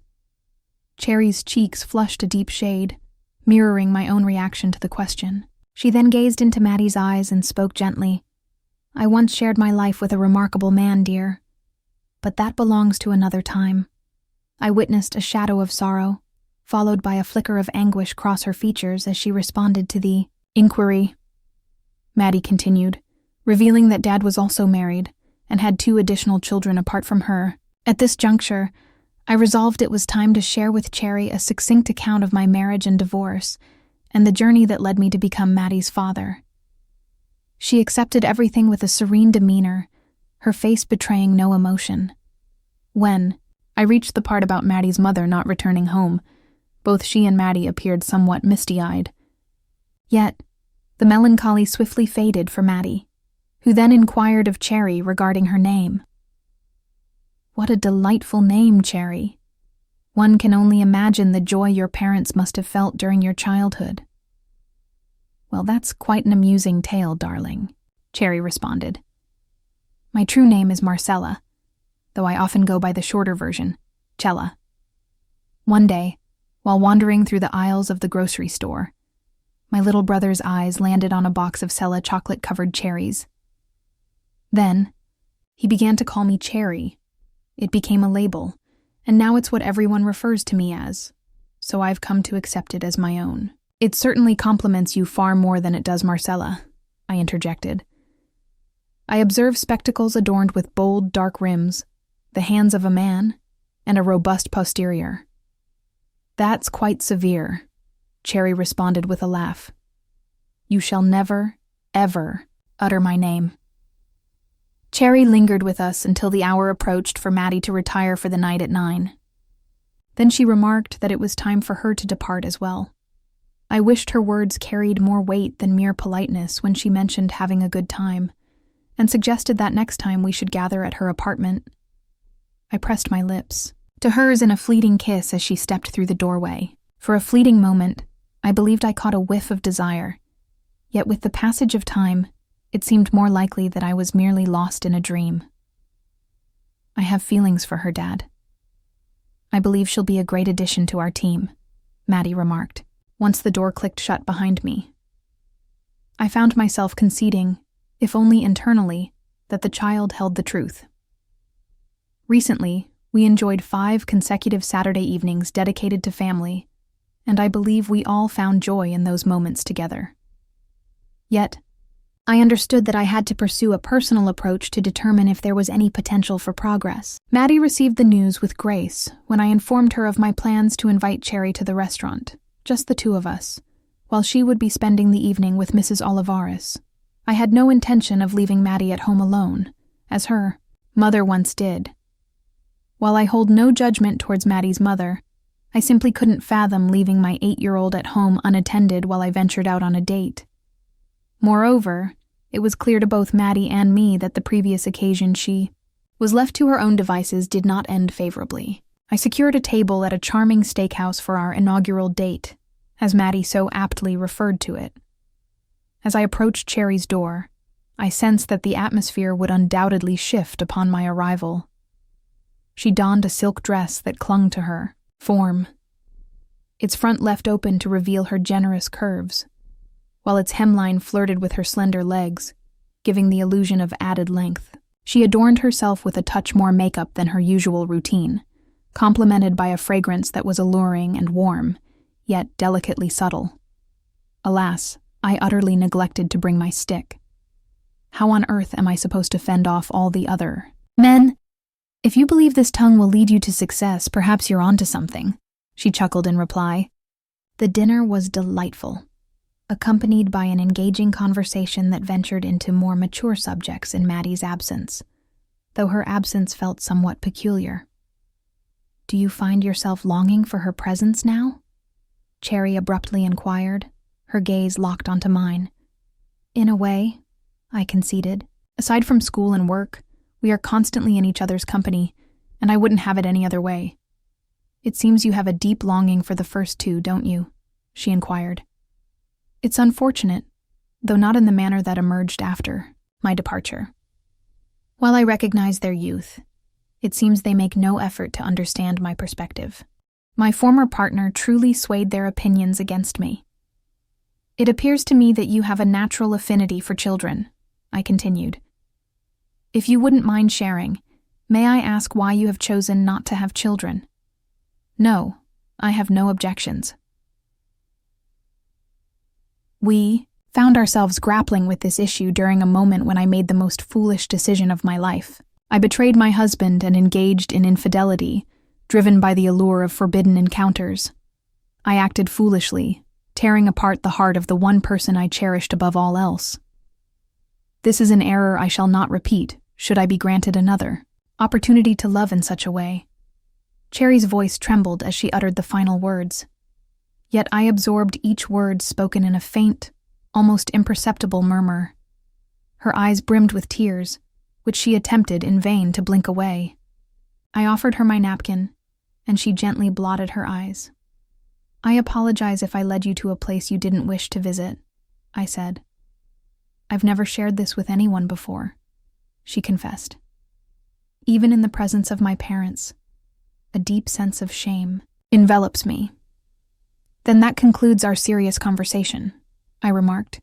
Cherry's cheeks flushed a deep shade, mirroring my own reaction to the question. She then gazed into Maddie's eyes and spoke gently. "I once shared my life with a remarkable man, dear. But that belongs to another time." I witnessed a shadow of sorrow, followed by a flicker of anguish cross her features as she responded to the inquiry. Maddie continued, revealing that Dad was also married and had 2 additional children apart from her. At this juncture, I resolved it was time to share with Cherry a succinct account of my marriage and divorce, and the journey that led me to become Maddie's father. She accepted everything with a serene demeanor, her face betraying no emotion. When I reached the part about Maddie's mother not returning home, both she and Maddie appeared somewhat misty-eyed. Yet, the melancholy swiftly faded for Maddie, who then inquired of Cherry regarding her name. What a delightful name, Cherry. One can only imagine the joy your parents must have felt during your childhood. Well, that's quite an amusing tale, darling, Cherry responded. My true name is Marcella, though I often go by the shorter version, Cella. One day, while wandering through the aisles of the grocery store, my little brother's eyes landed on a box of Cella chocolate-covered cherries. Then, he began to call me Cherry. It became a label, and now it's what everyone refers to me as, so I've come to accept it as my own. It certainly compliments you far more than it does Marcella, I interjected. I observed spectacles adorned with bold, dark rims, the hands of a man, and a robust posterior. That's quite severe, Cherry responded with a laugh. You shall never, ever utter my name. Cherry lingered with us until the hour approached for Maddie to retire for the night at 9. Then she remarked that it was time for her to depart as well. I wished her words carried more weight than mere politeness when she mentioned having a good time, and suggested that next time we should gather at her apartment. I pressed my lips to hers in a fleeting kiss as she stepped through the doorway. For a fleeting moment, I believed I caught a whiff of desire, yet with the passage of time, it seemed more likely that I was merely lost in a dream. I have feelings for her, Dad. I believe she'll be a great addition to our team, Maddie remarked, once the door clicked shut behind me. I found myself conceding, if only internally, that the child held the truth. Recently, we enjoyed 5 consecutive Saturday evenings dedicated to family, and I believe we all found joy in those moments together. Yet, I understood that I had to pursue a personal approach to determine if there was any potential for progress. Maddie received the news with grace when I informed her of my plans to invite Cherry to the restaurant, just the 2 of us, while she would be spending the evening with Mrs. Olivares. I had no intention of leaving Maddie at home alone, as her mother once did. While I hold no judgment towards Maddie's mother, I simply couldn't fathom leaving my 8-year-old at home unattended while I ventured out on a date. Moreover, it was clear to both Maddie and me that the previous occasion she was left to her own devices did not end favorably. I secured a table at a charming steakhouse for our inaugural date, as Maddie so aptly referred to it. As I approached Cherry's door, I sensed that the atmosphere would undoubtedly shift upon my arrival. She donned a silk dress that clung to her form, its front left open to reveal her generous curves, while its hemline flirted with her slender legs, giving the illusion of added length. She adorned herself with a touch more makeup than her usual routine, complemented by a fragrance that was alluring and warm, yet delicately subtle. Alas, I utterly neglected to bring my stick. How on earth am I supposed to fend off all the other men? If you believe this tongue will lead you to success, perhaps you're onto something, she chuckled in reply. The dinner was delightful, accompanied by an engaging conversation that ventured into more mature subjects in Maddie's absence, though her absence felt somewhat peculiar. Do you find yourself longing for her presence now? Cherry abruptly inquired, her gaze locked onto mine. In a way, I conceded. Aside from school and work, we are constantly in each other's company, and I wouldn't have it any other way. It seems you have a deep longing for the first 2, don't you? She inquired. It's unfortunate, though not in the manner that emerged after my departure. While I recognize their youth, it seems they make no effort to understand my perspective. My former partner truly swayed their opinions against me. It appears to me that you have a natural affinity for children, I continued. If you wouldn't mind sharing, may I ask why you have chosen not to have children? No, I have no objections. We found ourselves grappling with this issue during a moment when I made the most foolish decision of my life. I betrayed my husband and engaged in infidelity, driven by the allure of forbidden encounters. I acted foolishly, tearing apart the heart of the one person I cherished above all else. This is an error I shall not repeat, should I be granted another opportunity to love in such a way. Cherry's voice trembled as she uttered the final words. Yet I absorbed each word spoken in a faint, almost imperceptible murmur. Her eyes brimmed with tears, which she attempted in vain to blink away. I offered her my napkin, and she gently blotted her eyes. I apologize if I led you to a place you didn't wish to visit, I said. I've never shared this with anyone before, she confessed. Even in the presence of my parents, a deep sense of shame envelops me. Then that concludes our serious conversation, I remarked.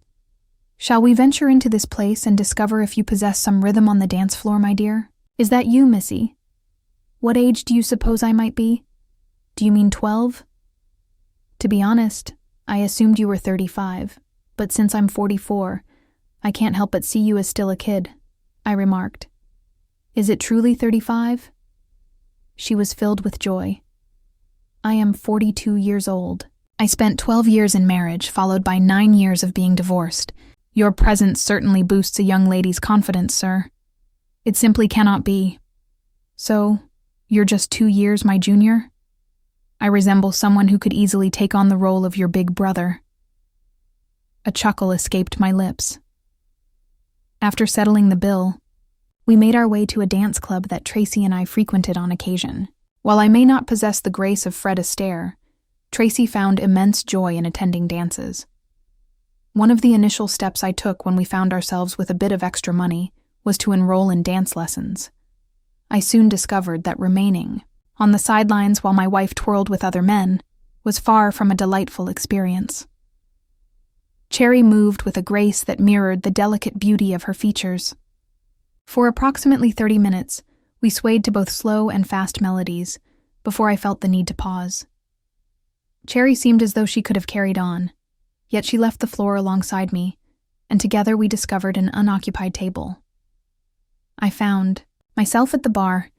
Shall we venture into this place and discover if you possess some rhythm on the dance floor, my dear? Is that you, Missy? What age do you suppose I might be? Do you mean 12? To be honest, I assumed you were 35, but since I'm 44, I can't help but see you as still a kid, I remarked. Is it truly 35? She was filled with joy. I am 42 years old. I spent 12 years in marriage, followed by 9 years of being divorced. Your presence certainly boosts a young lady's confidence, sir. It simply cannot be. So, you're just 2 years my junior? I resemble someone who could easily take on the role of your big brother. A chuckle escaped my lips. After settling the bill, we made our way to a dance club that Tracy and I frequented on occasion. While I may not possess the grace of Fred Astaire, Tracy found immense joy in attending dances. One of the initial steps I took when we found ourselves with a bit of extra money was to enroll in dance lessons. I soon discovered that remaining on the sidelines while my wife twirled with other men was far from a delightful experience. Cherry moved with a grace that mirrored the delicate beauty of her features. For approximately 30 minutes, we swayed to both slow and fast melodies before I felt the need to pause. Cherry seemed as though she could have carried on, yet she left the floor alongside me, and together we discovered an unoccupied table. I found myself at the bar,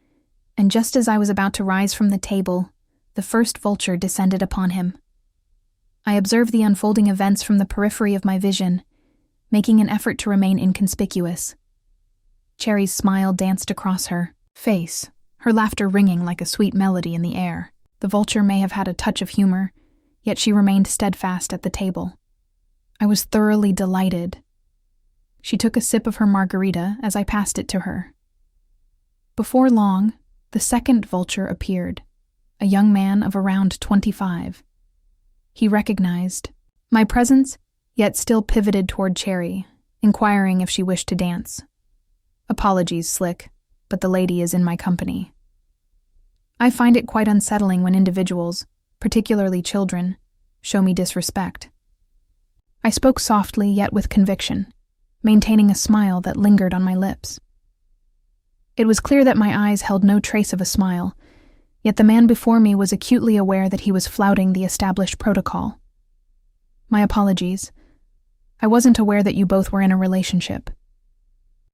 and just as I was about to rise from the table, the first vulture descended upon him. I observed the unfolding events from the periphery of my vision, making an effort to remain inconspicuous. Cherry's smile danced across her face, her laughter ringing like a sweet melody in the air. The vulture may have had a touch of humor, yet she remained steadfast at the table. I was thoroughly delighted. She took a sip of her margarita as I passed it to her. Before long, the second vulture appeared, a young man of around 25. He recognized my presence, yet still pivoted toward Cherry, inquiring if she wished to dance. Apologies, Slick, but the lady is in my company. I find it quite unsettling when individuals, particularly children, show me disrespect. I spoke softly yet with conviction, maintaining a smile that lingered on my lips. It was clear that my eyes held no trace of a smile, yet the man before me was acutely aware that he was flouting the established protocol. My apologies. I wasn't aware that you both were in a relationship.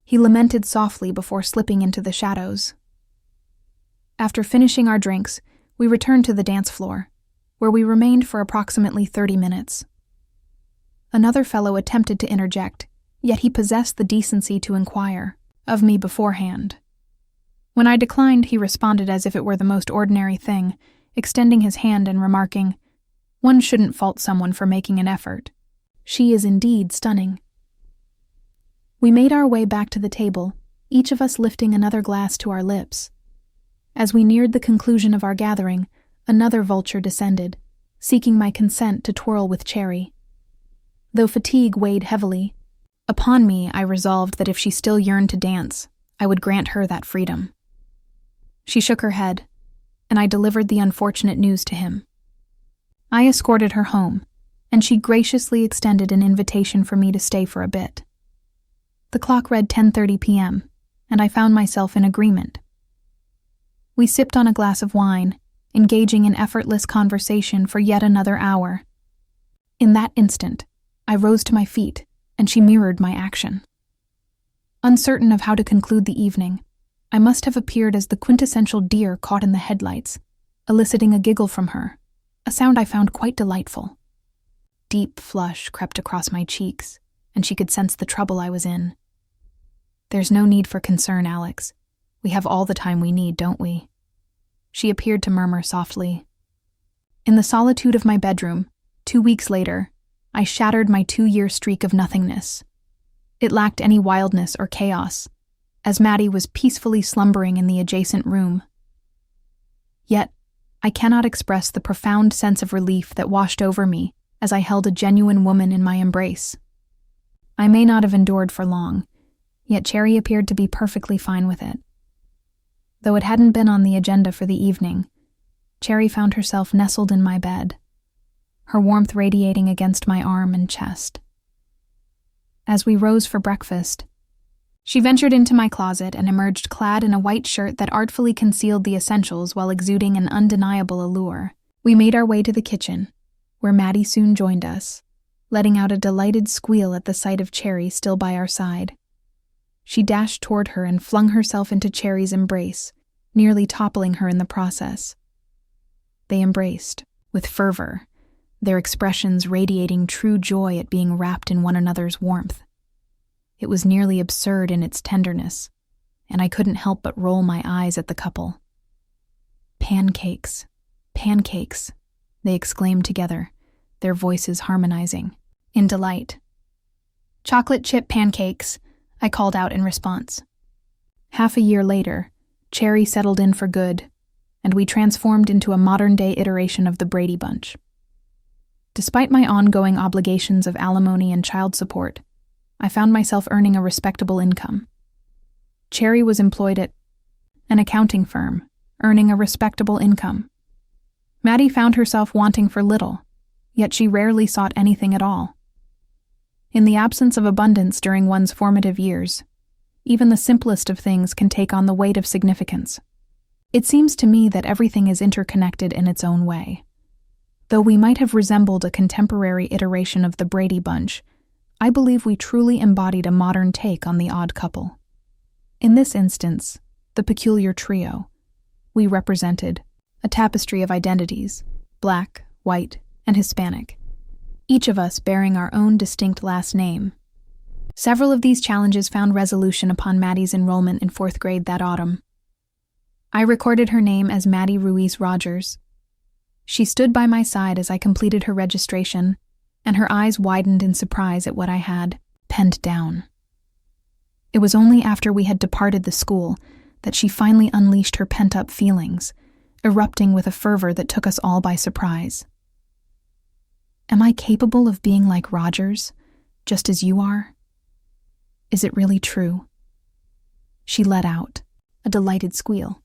He lamented softly before slipping into the shadows. After finishing our drinks, we returned to the dance floor, where we remained for approximately 30 minutes. Another fellow attempted to interject, yet he possessed the decency to inquire of me beforehand. When I declined, he responded as if it were the most ordinary thing, extending his hand and remarking, "One shouldn't fault someone for making an effort. She is indeed stunning." We made our way back to the table, each of us lifting another glass to our lips. As we neared the conclusion of our gathering, another vulture descended, seeking my consent to twirl with Cherry. Though fatigue weighed heavily upon me, I resolved that if she still yearned to dance, I would grant her that freedom. She shook her head, and I delivered the unfortunate news to him. I escorted her home, and she graciously extended an invitation for me to stay for a bit. The clock read 10:30 p.m., and I found myself in agreement. We sipped on a glass of wine, engaging in effortless conversation for yet another hour. In that instant, I rose to my feet, and she mirrored my action. Uncertain of how to conclude the evening, I must have appeared as the quintessential deer caught in the headlights, eliciting a giggle from her, a sound I found quite delightful. Deep flush crept across my cheeks, and she could sense the trouble I was in. "There's no need for concern, Alex. We have all the time we need, don't we?" She appeared to murmur softly. In the solitude of my bedroom, 2 weeks later, I shattered my 2-year streak of nothingness. It lacked any wildness or chaos, as Maddie was peacefully slumbering in the adjacent room. Yet, I cannot express the profound sense of relief that washed over me as I held a genuine woman in my embrace. I may not have endured for long, yet Cherry appeared to be perfectly fine with it. Though it hadn't been on the agenda for the evening, Cherry found herself nestled in my bed, her warmth radiating against my arm and chest. As we rose for breakfast, she ventured into my closet and emerged clad in a white shirt that artfully concealed the essentials while exuding an undeniable allure. We made our way to the kitchen, where Maddie soon joined us, letting out a delighted squeal at the sight of Cherry still by our side. She dashed toward her and flung herself into Cherry's embrace, nearly toppling her in the process. They embraced, with fervor, their expressions radiating true joy at being wrapped in one another's warmth. It was nearly absurd in its tenderness, and I couldn't help but roll my eyes at the couple. "Pancakes, pancakes," they exclaimed together, their voices harmonizing, in delight. "Chocolate chip pancakes," I called out in response. Half a year later, Cherry settled in for good, and we transformed into a modern-day iteration of the Brady Bunch. Despite my ongoing obligations of alimony and child support, I found myself earning a respectable income. Cherry was employed at an accounting firm, earning a respectable income. Maddie found herself wanting for little, yet she rarely sought anything at all. In the absence of abundance during one's formative years, even the simplest of things can take on the weight of significance. It seems to me that everything is interconnected in its own way. Though we might have resembled a contemporary iteration of the Brady Bunch, I believe we truly embodied a modern take on the odd couple. In this instance, the peculiar trio, we represented a tapestry of identities, Black, white, and Hispanic, each of us bearing our own distinct last name. Several of these challenges found resolution upon Maddie's enrollment in 4th grade that autumn. I recorded her name as Maddie Ruiz Rogers. She stood by my side as I completed her registration, and her eyes widened in surprise at what I had penned down. It was only after we had departed the school that she finally unleashed her pent-up feelings, erupting with a fervor that took us all by surprise. "Am I capable of being like Rogers, just as you are? Is it really true?" She let out a delighted squeal.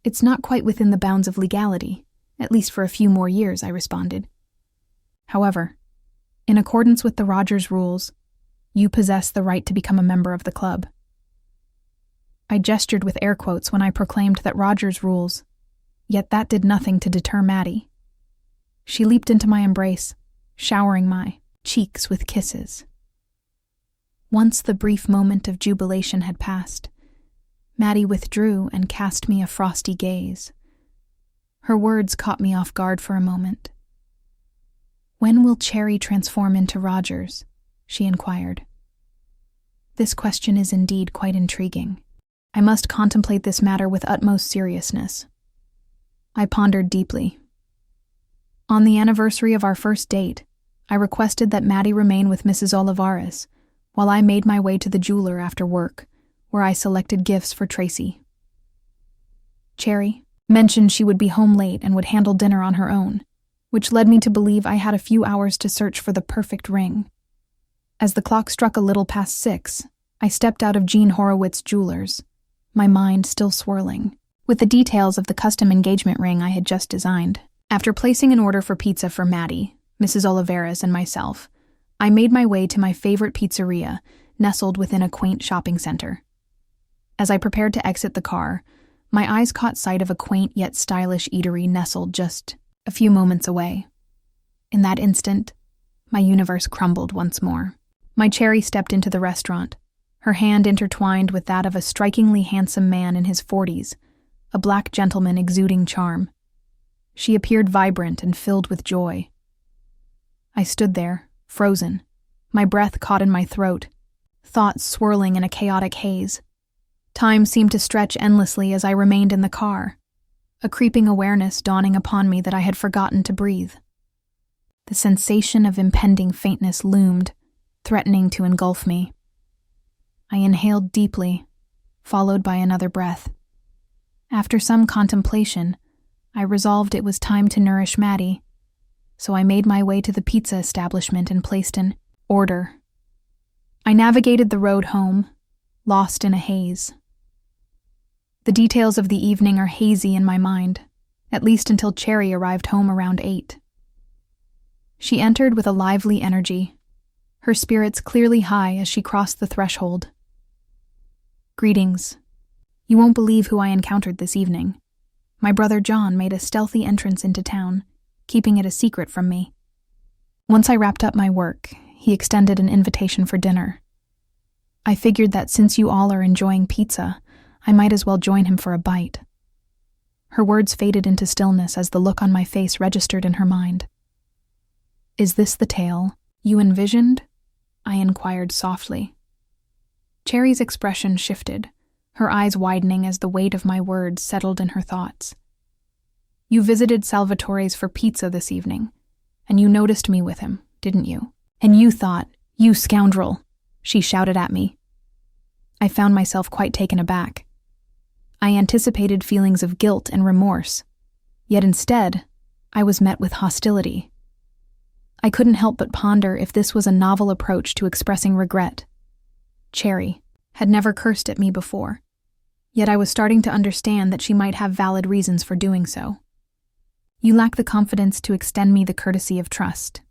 "It's not quite within the bounds of legality, at least for a few more years," I responded. "However, in accordance with the Rogers rules, you possess the right to become a member of the club." I gestured with air quotes when I proclaimed that Rogers rules, yet that did nothing to deter Maddie. She leaped into my embrace, showering my cheeks with kisses. Once the brief moment of jubilation had passed, Maddie withdrew and cast me a frosty gaze. Her words caught me off guard for a moment. "When will Cherry transform into Rogers?" she inquired. This question is indeed quite intriguing. I must contemplate this matter with utmost seriousness. I pondered deeply. On the anniversary of our first date, I requested that Maddie remain with Mrs. Olivares, while I made my way to the jeweler after work, where I selected gifts for Tracy. Cherry mentioned she would be home late and would handle dinner on her own, which led me to believe I had a few hours to search for the perfect ring. As the clock struck a little past 6, I stepped out of Jean Horowitz's jewelers, my mind still swirling with the details of the custom engagement ring I had just designed. After placing an order for pizza for Maddie, Mrs. Olivares, and myself, I made my way to my favorite pizzeria, nestled within a quaint shopping center. As I prepared to exit the car, my eyes caught sight of a quaint yet stylish eatery nestled just a few moments away. In that instant, my universe crumbled once more. My Cherry stepped into the restaurant, her hand intertwined with that of a strikingly handsome man in his 40s, a black gentleman exuding charm. She appeared vibrant and filled with joy. I stood there, frozen, my breath caught in my throat, thoughts swirling in a chaotic haze. Time seemed to stretch endlessly as I remained in the car, a creeping awareness dawning upon me that I had forgotten to breathe. The sensation of impending faintness loomed, threatening to engulf me. I inhaled deeply, followed by another breath. After some contemplation, I resolved it was time to nourish Maddie, so I made my way to the pizza establishment and placed an order. I navigated the road home, lost in a haze. The details of the evening are hazy in my mind, at least until Cherry arrived home around 8. She entered with a lively energy, her spirits clearly high as she crossed the threshold. "Greetings. You won't believe who I encountered this evening. My brother John made a stealthy entrance into town, keeping it a secret from me. Once I wrapped up my work, he extended an invitation for dinner. I figured that since you all are enjoying pizza, I might as well join him for a bite." Her words faded into stillness as the look on my face registered in her mind. "Is this the tale you envisioned?" I inquired softly. Cherry's expression shifted, her eyes widening as the weight of my words settled in her thoughts. "You visited Salvatore's for pizza this evening, and you noticed me with him, didn't you? And you thought, 'You scoundrel,'" she shouted at me. I found myself quite taken aback. I anticipated feelings of guilt and remorse, yet instead, I was met with hostility. I couldn't help but ponder if this was a novel approach to expressing regret. Cherry had never cursed at me before, yet I was starting to understand that she might have valid reasons for doing so. "You lack the confidence to extend me the courtesy of trust.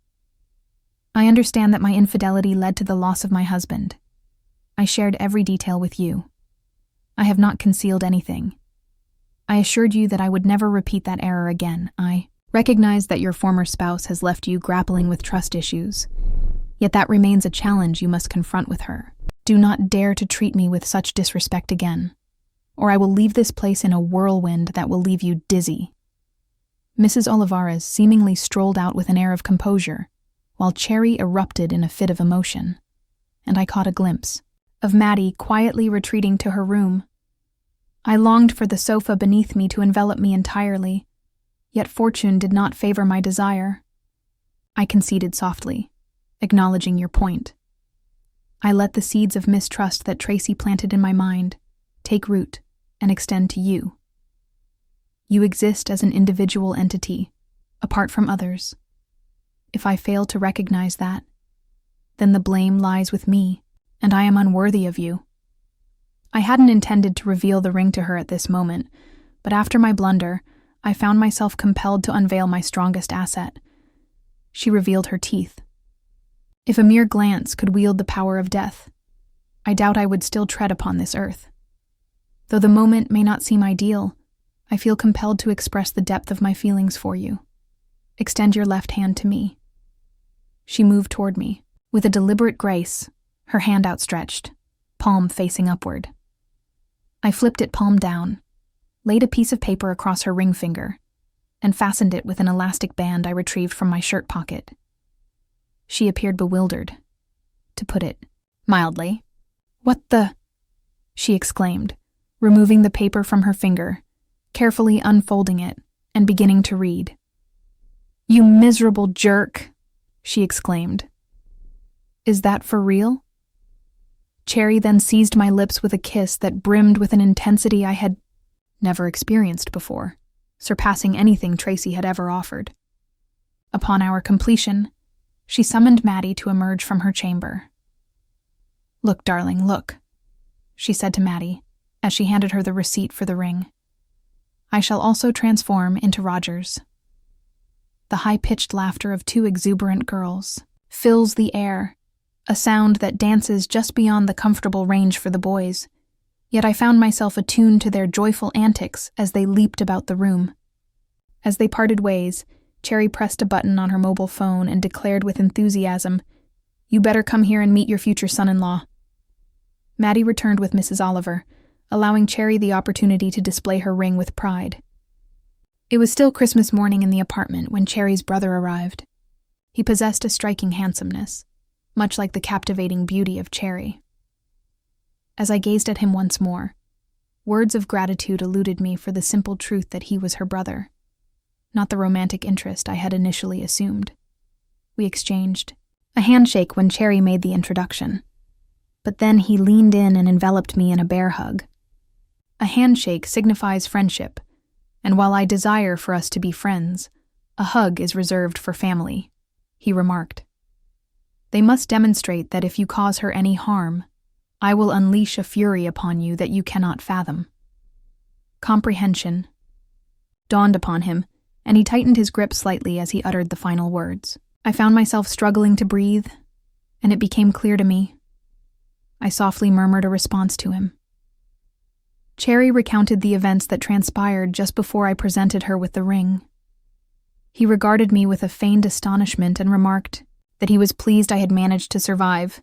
I understand that my infidelity led to the loss of my husband. I shared every detail with you. I have not concealed anything. I assured you that I would never repeat that error again. I recognize that your former spouse has left you grappling with trust issues, yet that remains a challenge you must confront with her. Do not dare to treat me with such disrespect again, or I will leave this place in a whirlwind that will leave you dizzy." Mrs. Olivares seemingly strolled out with an air of composure, while Cherry erupted in a fit of emotion, and I caught a glimpse of Maddie quietly retreating to her room. I longed for the sofa beneath me to envelop me entirely, yet fortune did not favor my desire. I conceded softly, acknowledging your point. I let the seeds of mistrust that Tracy planted in my mind take root and extend to you. You exist as an individual entity, apart from others. If I fail to recognize that, then the blame lies with me, and I am unworthy of you. I hadn't intended to reveal the ring to her at this moment, but after my blunder, I found myself compelled to unveil my strongest asset. She revealed her teeth. If a mere glance could wield the power of death, I doubt I would still tread upon this earth. Though the moment may not seem ideal, I feel compelled to express the depth of my feelings for you. Extend your left hand to me." She moved toward me, with a deliberate grace, her hand outstretched, palm facing upward. I flipped it palm down, laid a piece of paper across her ring finger, and fastened it with an elastic band I retrieved from my shirt pocket. She appeared bewildered, to put it mildly. "What the?" she exclaimed, removing the paper from her finger, carefully unfolding it, and beginning to read. "You miserable jerk," she exclaimed. "Is that for real?" Cherry then seized my lips with a kiss that brimmed with an intensity I had never experienced before, surpassing anything Tracy had ever offered. Upon our completion, she summoned Maddie to emerge from her chamber. "Look, darling, look," she said to Maddie, as she handed her the receipt for the ring. "I shall also transform into Rogers." The high-pitched laughter of two exuberant girls fills the air, a sound that dances just beyond the comfortable range for the boys, yet I found myself attuned to their joyful antics as they leaped about the room. As they parted ways, Cherry pressed a button on her mobile phone and declared with enthusiasm, "You better come here and meet your future son-in-law." Maddie returned with Mrs. Oliver, allowing Cherry the opportunity to display her ring with pride. It was still Christmas morning in the apartment when Cherry's brother arrived. He possessed a striking handsomeness, much like the captivating beauty of Cherry. As I gazed at him once more, words of gratitude eluded me for the simple truth that he was her brother, not the romantic interest I had initially assumed. We exchanged a handshake when Cherry made the introduction, but then he leaned in and enveloped me in a bear hug. A handshake signifies friendship, and while I desire for us to be friends, a hug is reserved for family, he remarked. They must demonstrate that if you cause her any harm, I will unleash a fury upon you that you cannot fathom. Comprehension dawned upon him, and he tightened his grip slightly as he uttered the final words. I found myself struggling to breathe, and it became clear to me. I softly murmured a response to him. Cherry recounted the events that transpired just before I presented her with the ring. He regarded me with a feigned astonishment and remarked that he was pleased I had managed to survive.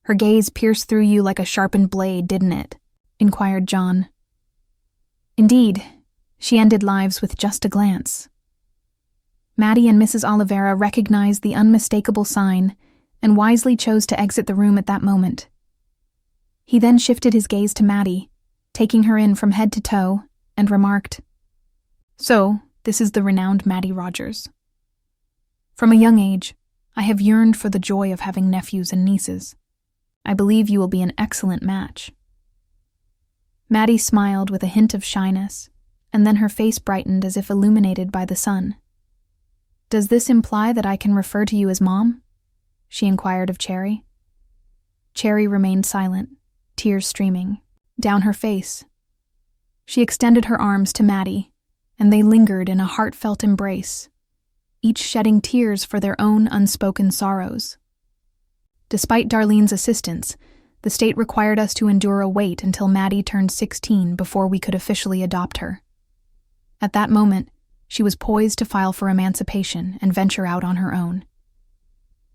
Her gaze pierced through you like a sharpened blade, didn't it? Inquired John. Indeed, she ended lives with just a glance. Maddie and Mrs. Oliveira recognized the unmistakable sign and wisely chose to exit the room at that moment. He then shifted his gaze to Maddie, taking her in from head to toe, and remarked, "So, this is the renowned Maddie Rogers. From a young age, I have yearned for the joy of having nephews and nieces. I believe you will be an excellent match." Maddie smiled with a hint of shyness, and then her face brightened as if illuminated by the sun. "Does this imply that I can refer to you as Mom?" she inquired of Cherry. Cherry remained silent, tears streaming down her face. She extended her arms to Maddie, and they lingered in a heartfelt embrace, each shedding tears for their own unspoken sorrows. Despite Darlene's assistance, the state required us to endure a wait until Maddie turned 16 before we could officially adopt her. At that moment, she was poised to file for emancipation and venture out on her own.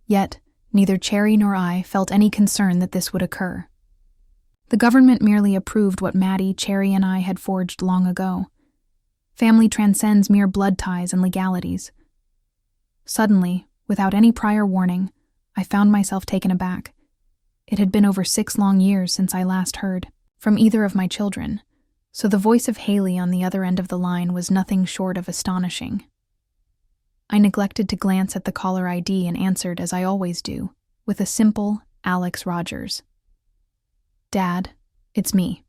Yet, neither Cherry nor I felt any concern that this would occur. The government merely approved what Maddie, Cherry, and I had forged long ago. Family transcends mere blood ties and legalities. Suddenly, without any prior warning, I found myself taken aback. It had been over 6 long years since I last heard from either of my children, so the voice of Haley on the other end of the line was nothing short of astonishing. I neglected to glance at the caller ID and answered as I always do, with a simple Alex Rogers. "Dad, it's me,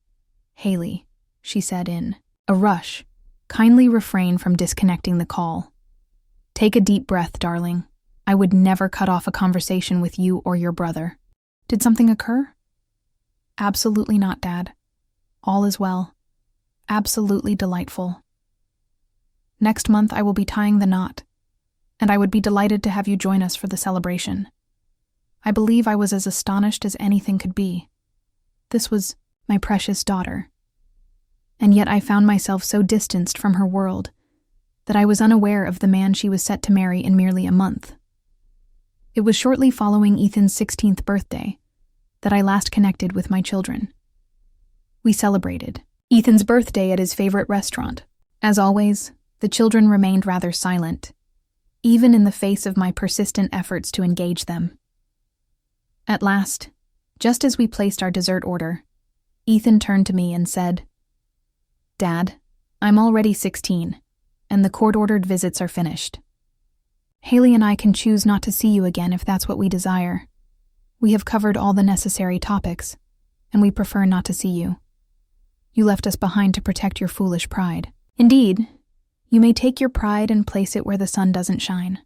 Haley," she said in a rush. "Kindly refrain from disconnecting the call. Take a deep breath, darling. I would never cut off a conversation with you or your brother. Did something occur?" "Absolutely not, Dad. All is well. Absolutely delightful. Next month I will be tying the knot, and I would be delighted to have you join us for the celebration." I believe I was as astonished as anything could be. This was my precious daughter. And yet I found myself so distanced from her world that I was unaware of the man she was set to marry in merely a month. It was shortly following Ethan's 16th birthday that I last connected with my children. We celebrated Ethan's birthday at his favorite restaurant. As always, the children remained rather silent, even in the face of my persistent efforts to engage them. At last, just as we placed our dessert order, Ethan turned to me and said, "Dad, I'm already 16, and the court-ordered visits are finished. Haley and I can choose not to see you again if that's what we desire. We have covered all the necessary topics, and we prefer not to see you. You left us behind to protect your foolish pride. Indeed, you may take your pride and place it where the sun doesn't shine.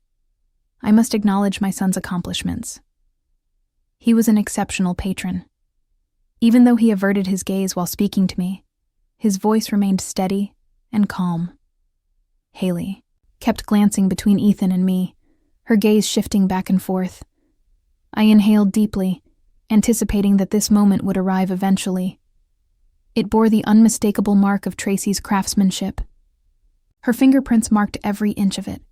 I must acknowledge my son's accomplishments. He was an exceptional patron. Even though he averted his gaze while speaking to me, his voice remained steady and calm." Haley kept glancing between Ethan and me, her gaze shifting back and forth. I inhaled deeply, anticipating that this moment would arrive eventually. It bore the unmistakable mark of Tracy's craftsmanship. Her fingerprints marked every inch of it.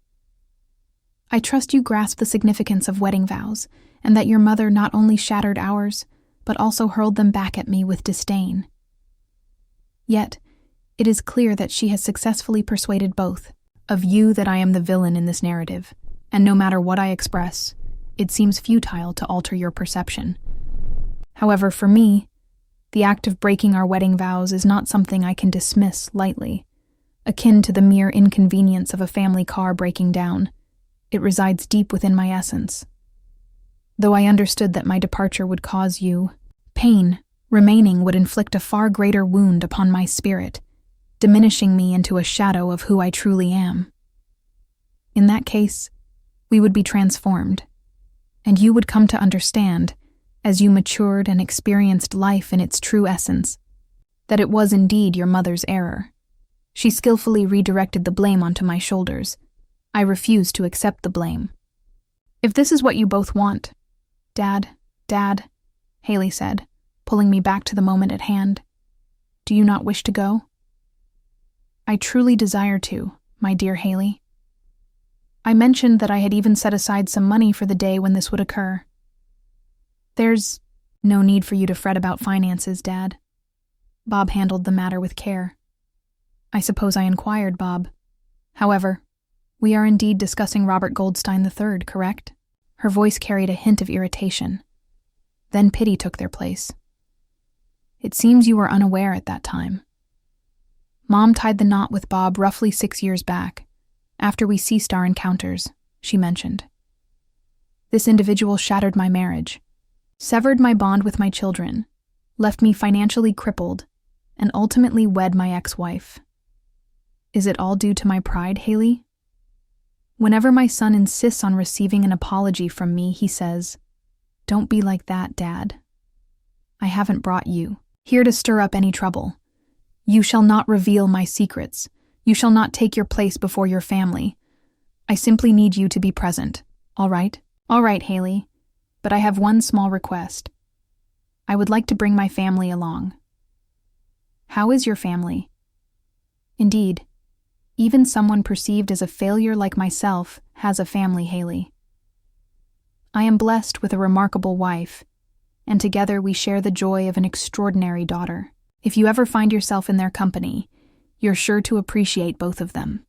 "I trust you grasp the significance of wedding vows, and that your mother not only shattered ours, but also hurled them back at me with disdain. Yet, It is clear that she has successfully persuaded both of you that I am the villain in this narrative, and no matter what I express, it seems futile to alter your perception. However, for me, the act of breaking our wedding vows is not something I can dismiss lightly. Akin to the mere inconvenience of a family car breaking down, it resides deep within my essence. Though I understood that my departure would cause you pain, remaining would inflict a far greater wound upon my spirit, diminishing me into a shadow of who I truly am. In that case, we would be transformed, and you would come to understand, as you matured and experienced life in its true essence, that it was indeed your mother's error. She skillfully redirected the blame onto my shoulders. I refused to accept the blame. If this is what you both want, Dad, Haley said, pulling me back to the moment at hand, do you not wish to go? I truly desire to, my dear Haley. I mentioned that I had even set aside some money for the day when this would occur. There's no need for you to fret about finances, Dad. Bob handled the matter with care. I suppose I inquired, Bob. However, we are indeed discussing Robert Goldstein III, correct? Her voice carried a hint of irritation. Then pity took their place. It seems you were unaware at that time. Mom tied the knot with Bob roughly 6 years back, after we ceased our encounters, she mentioned. This individual shattered my marriage, severed my bond with my children, left me financially crippled, and ultimately wed my ex-wife. Is it all due to my pride, Haley? Whenever my son insists on receiving an apology from me, he says, "Don't be like that, Dad. I haven't brought you here to stir up any trouble. You shall not reveal my secrets. You shall not take your place before your family. I simply need you to be present, all right? All right, Haley, but I have one small request. I would like to bring my family along." How is your family? Indeed, even someone perceived as a failure like myself has a family, Haley. I am blessed with a remarkable wife, and together we share the joy of an extraordinary daughter. If you ever find yourself in their company, you're sure to appreciate both of them.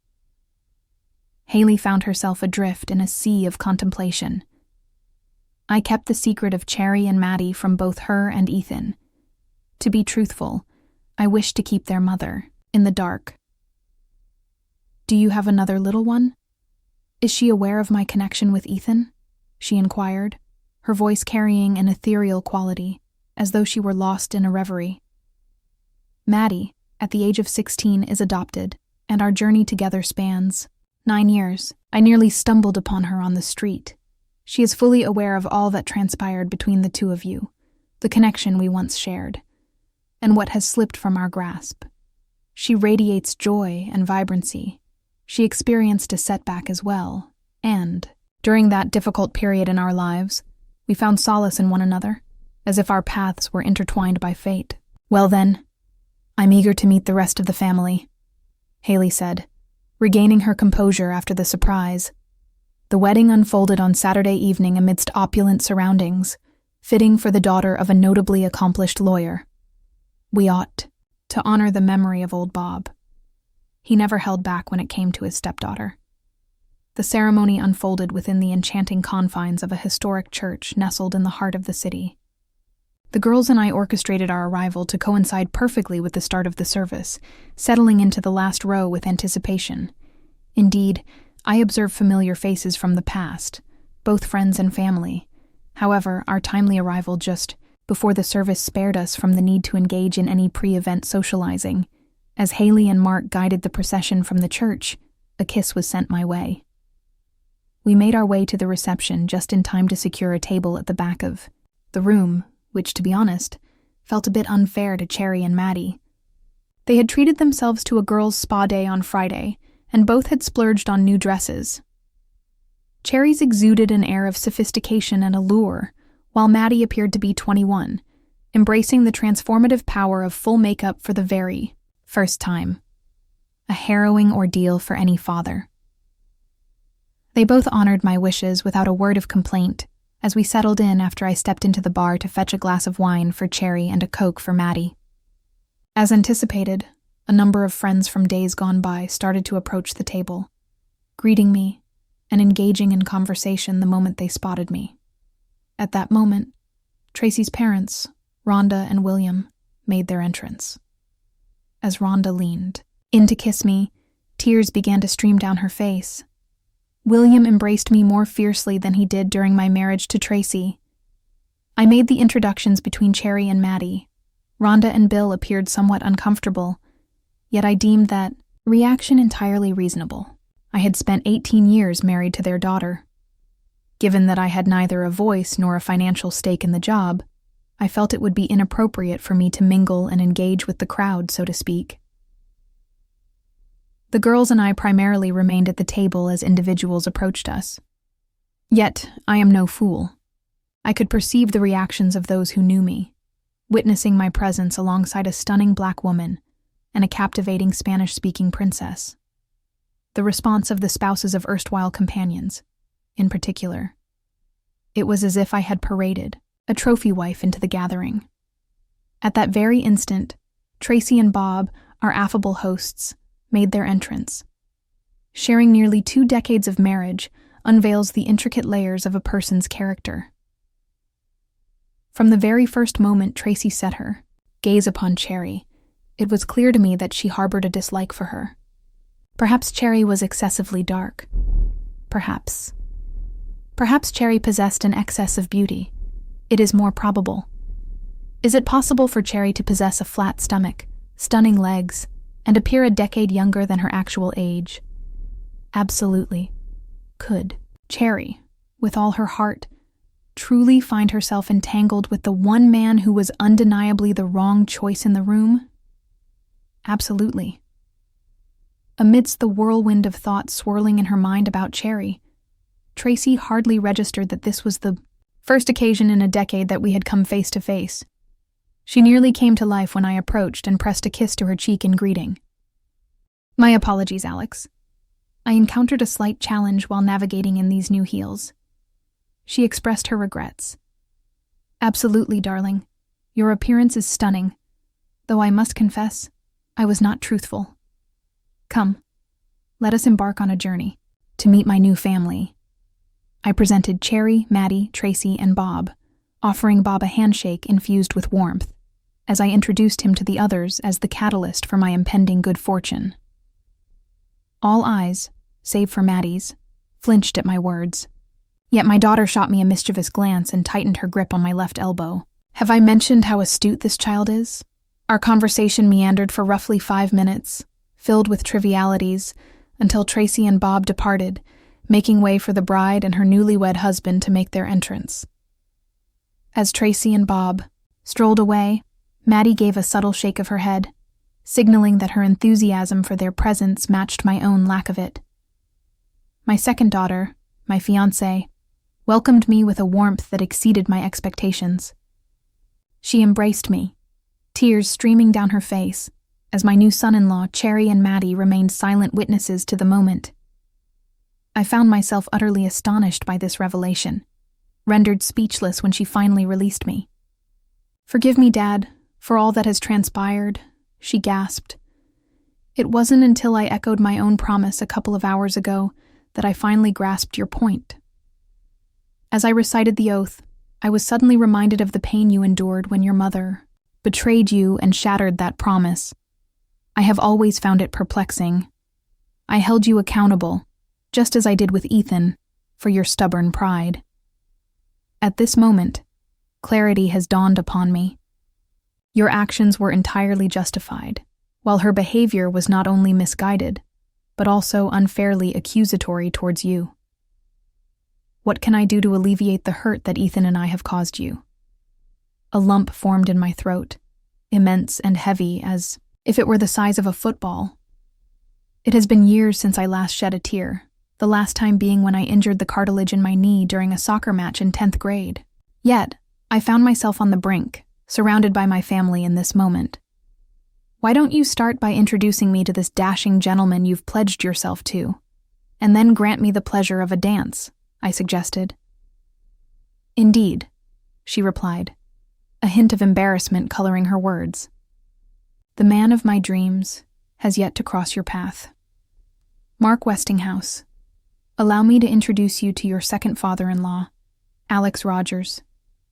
Haley found herself adrift in a sea of contemplation. I kept the secret of Cherry and Maddie from both her and Ethan. To be truthful, I wished to keep their mother in the dark. Do you have another little one? Is she aware of my connection with Ethan? She inquired, her voice carrying an ethereal quality, as though she were lost in a reverie. Maddie, at the age of 16, is adopted, and our journey together spans 9 years. I nearly stumbled upon her on the street. She is fully aware of all that transpired between the two of you, the connection we once shared, and what has slipped from our grasp. She radiates joy and vibrancy. She experienced a setback as well, and, during that difficult period in our lives, we found solace in one another, as if our paths were intertwined by fate. Well then, I'm eager to meet the rest of the family, Haley said, regaining her composure after the surprise. The wedding unfolded on Saturday evening amidst opulent surroundings, fitting for the daughter of a notably accomplished lawyer. We ought to honor the memory of old Bob. He never held back when it came to his stepdaughter. The ceremony unfolded within the enchanting confines of a historic church nestled in the heart of the city. The girls and I orchestrated our arrival to coincide perfectly with the start of the service, settling into the last row with anticipation. Indeed, I observed familiar faces from the past, both friends and family. However, our timely arrival just before the service spared us from the need to engage in any pre-event socializing. As Haley and Mark guided the procession from the church, a kiss was sent my way. We made our way to the reception just in time to secure a table at the back of the room, which, to be honest, felt a bit unfair to Cherry and Maddie. They had treated themselves to a girls' spa day on Friday, and both had splurged on new dresses. Cherry's exuded an air of sophistication and allure, while Maddie appeared to be 21, embracing the transformative power of full makeup for the very first time. A harrowing ordeal for any father. They both honored my wishes without a word of complaint as we settled in after I stepped into the bar to fetch a glass of wine for Cherry and a Coke for Maddie. As anticipated, a number of friends from days gone by started to approach the table, greeting me and engaging in conversation the moment they spotted me. At that moment, Tracy's parents, Rhonda and William, made their entrance. As Rhonda leaned in to kiss me, tears began to stream down her face. William embraced me more fiercely than he did during my marriage to Tracy. I made the introductions between Cherry and Maddie. Rhonda and Bill appeared somewhat uncomfortable, yet I deemed that reaction entirely reasonable. I had spent 18 years married to their daughter. Given that I had neither a voice nor a financial stake in the job, I felt it would be inappropriate for me to mingle and engage with the crowd, so to speak. The girls and I primarily remained at the table as individuals approached us. Yet, I am no fool. I could perceive the reactions of those who knew me, witnessing my presence alongside a stunning black woman and a captivating Spanish-speaking princess. The response of the spouses of erstwhile companions, in particular. It was as if I had paraded a trophy wife into the gathering. At that very instant, Tracy and Bob, our affable hosts, made their entrance. Sharing nearly 2 decades of marriage unveils the intricate layers of a person's character. From the very first moment Tracy set her gaze upon Cherry, it was clear to me that she harbored a dislike for her. Perhaps Cherry was excessively dark. Perhaps Cherry possessed an excess of beauty. It is more probable. Is it possible for Cherry to possess a flat stomach, stunning legs, and appear a decade younger than her actual age? Absolutely. Could Cherry, with all her heart, truly find herself entangled with the one man who was undeniably the wrong choice in the room? Absolutely. Amidst the whirlwind of thoughts swirling in her mind about Cherry, Tracy hardly registered that this was the first occasion in a decade that we had come face to face. She nearly came to life when I approached and pressed a kiss to her cheek in greeting. My apologies, Alex. I encountered a slight challenge while navigating in these new heels. She expressed her regrets. Absolutely, darling. Your appearance is stunning, though I must confess, I was not truthful. Come, let us embark on a journey to meet my new family. I presented Cherry, Maddie, Tracy, and Bob, offering Bob a handshake infused with warmth, as I introduced him to the others as the catalyst for my impending good fortune. All eyes, save for Maddie's, flinched at my words. Yet my daughter shot me a mischievous glance and tightened her grip on my left elbow. Have I mentioned how astute this child is? Our conversation meandered for roughly 5 minutes, filled with trivialities, until Tracy and Bob departed, making way for the bride and her newlywed husband to make their entrance. As Tracy and Bob strolled away, Maddie gave a subtle shake of her head, signaling that her enthusiasm for their presence matched my own lack of it. My second daughter, my fiancée, welcomed me with a warmth that exceeded my expectations. She embraced me, tears streaming down her face, as my new son-in-law, Cherry and Maddie, remained silent witnesses to the moment. I found myself utterly astonished by this revelation, rendered speechless when she finally released me. "Forgive me, Dad, for all that has transpired," she gasped. "It wasn't until I echoed my own promise a couple of hours ago that I finally grasped your point." As I recited the oath, I was suddenly reminded of the pain you endured when your mother betrayed you and shattered that promise. I have always found it perplexing. I held you accountable, just as I did with Ethan, for your stubborn pride. At this moment, clarity has dawned upon me. Your actions were entirely justified, while her behavior was not only misguided, but also unfairly accusatory towards you. What can I do to alleviate the hurt that Ethan and I have caused you? A lump formed in my throat, immense and heavy as if it were the size of a football. It has been years since I last shed a tear, the last time being when I injured the cartilage in my knee during a soccer match in 10th grade. Yet, I found myself on the brink, surrounded by my family in this moment. Why don't you start by introducing me to this dashing gentleman you've pledged yourself to, and then grant me the pleasure of a dance, I suggested. Indeed, she replied, a hint of embarrassment coloring her words. The man of my dreams has yet to cross your path. Mark Westinghouse, allow me to introduce you to your second father-in-law, Alex Rogers,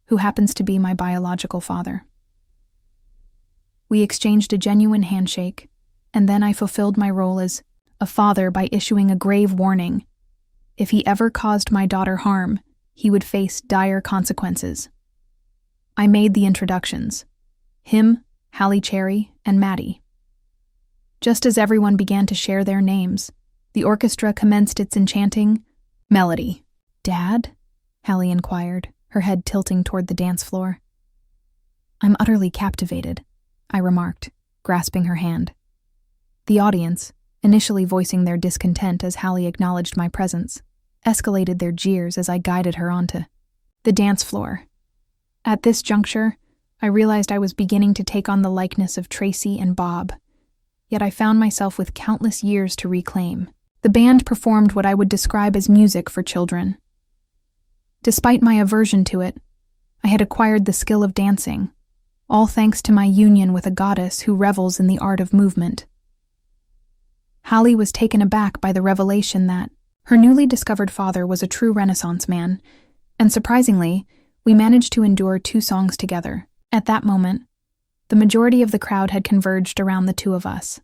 who happens to be my biological father. We exchanged a genuine handshake, and then I fulfilled my role as a father by issuing a grave warning. If he ever caused my daughter harm, he would face dire consequences. I made the introductions. Him, Hallie Cherry, and Maddie. Just as everyone began to share their names, the orchestra commenced its enchanting melody. "Dad?" Hallie inquired, her head tilting toward the dance floor. "I'm utterly captivated," I remarked, grasping her hand. The audience, initially voicing their discontent as Hallie acknowledged my presence, escalated their jeers as I guided her onto the dance floor. At this juncture, I realized I was beginning to take on the likeness of Tracy and Bob, yet I found myself with countless years to reclaim. The band performed what I would describe as music for children. Despite my aversion to it, I had acquired the skill of dancing, all thanks to my union with a goddess who revels in the art of movement. Hallie was taken aback by the revelation that her newly discovered father was a true Renaissance man, and surprisingly, we managed to endure 2 songs together. At that moment, the majority of the crowd had converged around the 2 of us.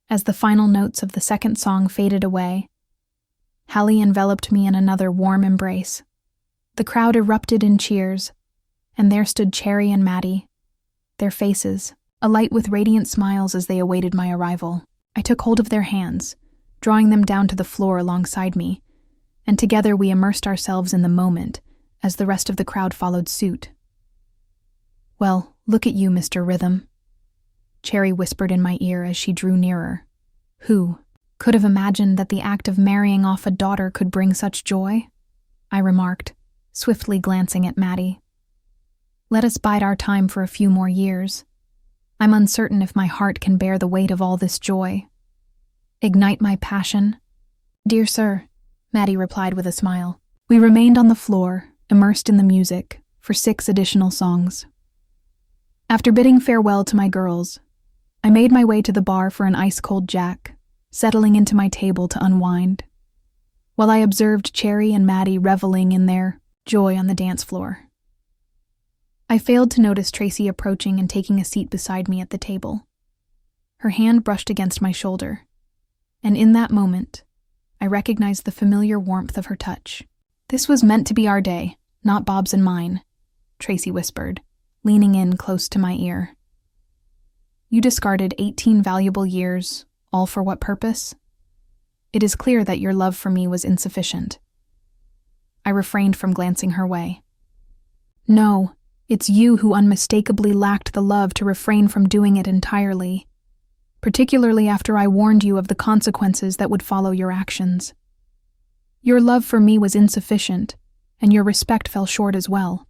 As the final notes of the second song faded away, Hallie enveloped me in another warm embrace. The crowd erupted in cheers, and there stood Cherry and Maddie, their faces alight with radiant smiles as they awaited my arrival. I took hold of their hands, drawing them down to the floor alongside me, and together we immersed ourselves in the moment as the rest of the crowd followed suit. "Well, look at you, Mr. Rhythm," Cherry whispered in my ear as she drew nearer. "Who could have imagined that the act of marrying off a daughter could bring such joy?" I remarked, swiftly glancing at Maddie. "Let us bide our time for a few more years. I'm uncertain if my heart can bear the weight of all this joy. Ignite my passion?" "Dear sir," Maddie replied with a smile. We remained on the floor, immersed in the music, for 6 additional songs. After bidding farewell to my girls, I made my way to the bar for an ice-cold Jack, settling into my table to unwind, while I observed Cherry and Maddie reveling in their joy on the dance floor. I failed to notice Tracy approaching and taking a seat beside me at the table. Her hand brushed against my shoulder, and in that moment, I recognized the familiar warmth of her touch. "This was meant to be our day, not Bob's and mine," Tracy whispered, leaning in close to my ear. "You discarded 18 valuable years, all for what purpose? It is clear that your love for me was insufficient." I refrained from glancing her way. "No, it's you who unmistakably lacked the love to refrain from doing it entirely, particularly after I warned you of the consequences that would follow your actions. Your love for me was insufficient, and your respect fell short as well.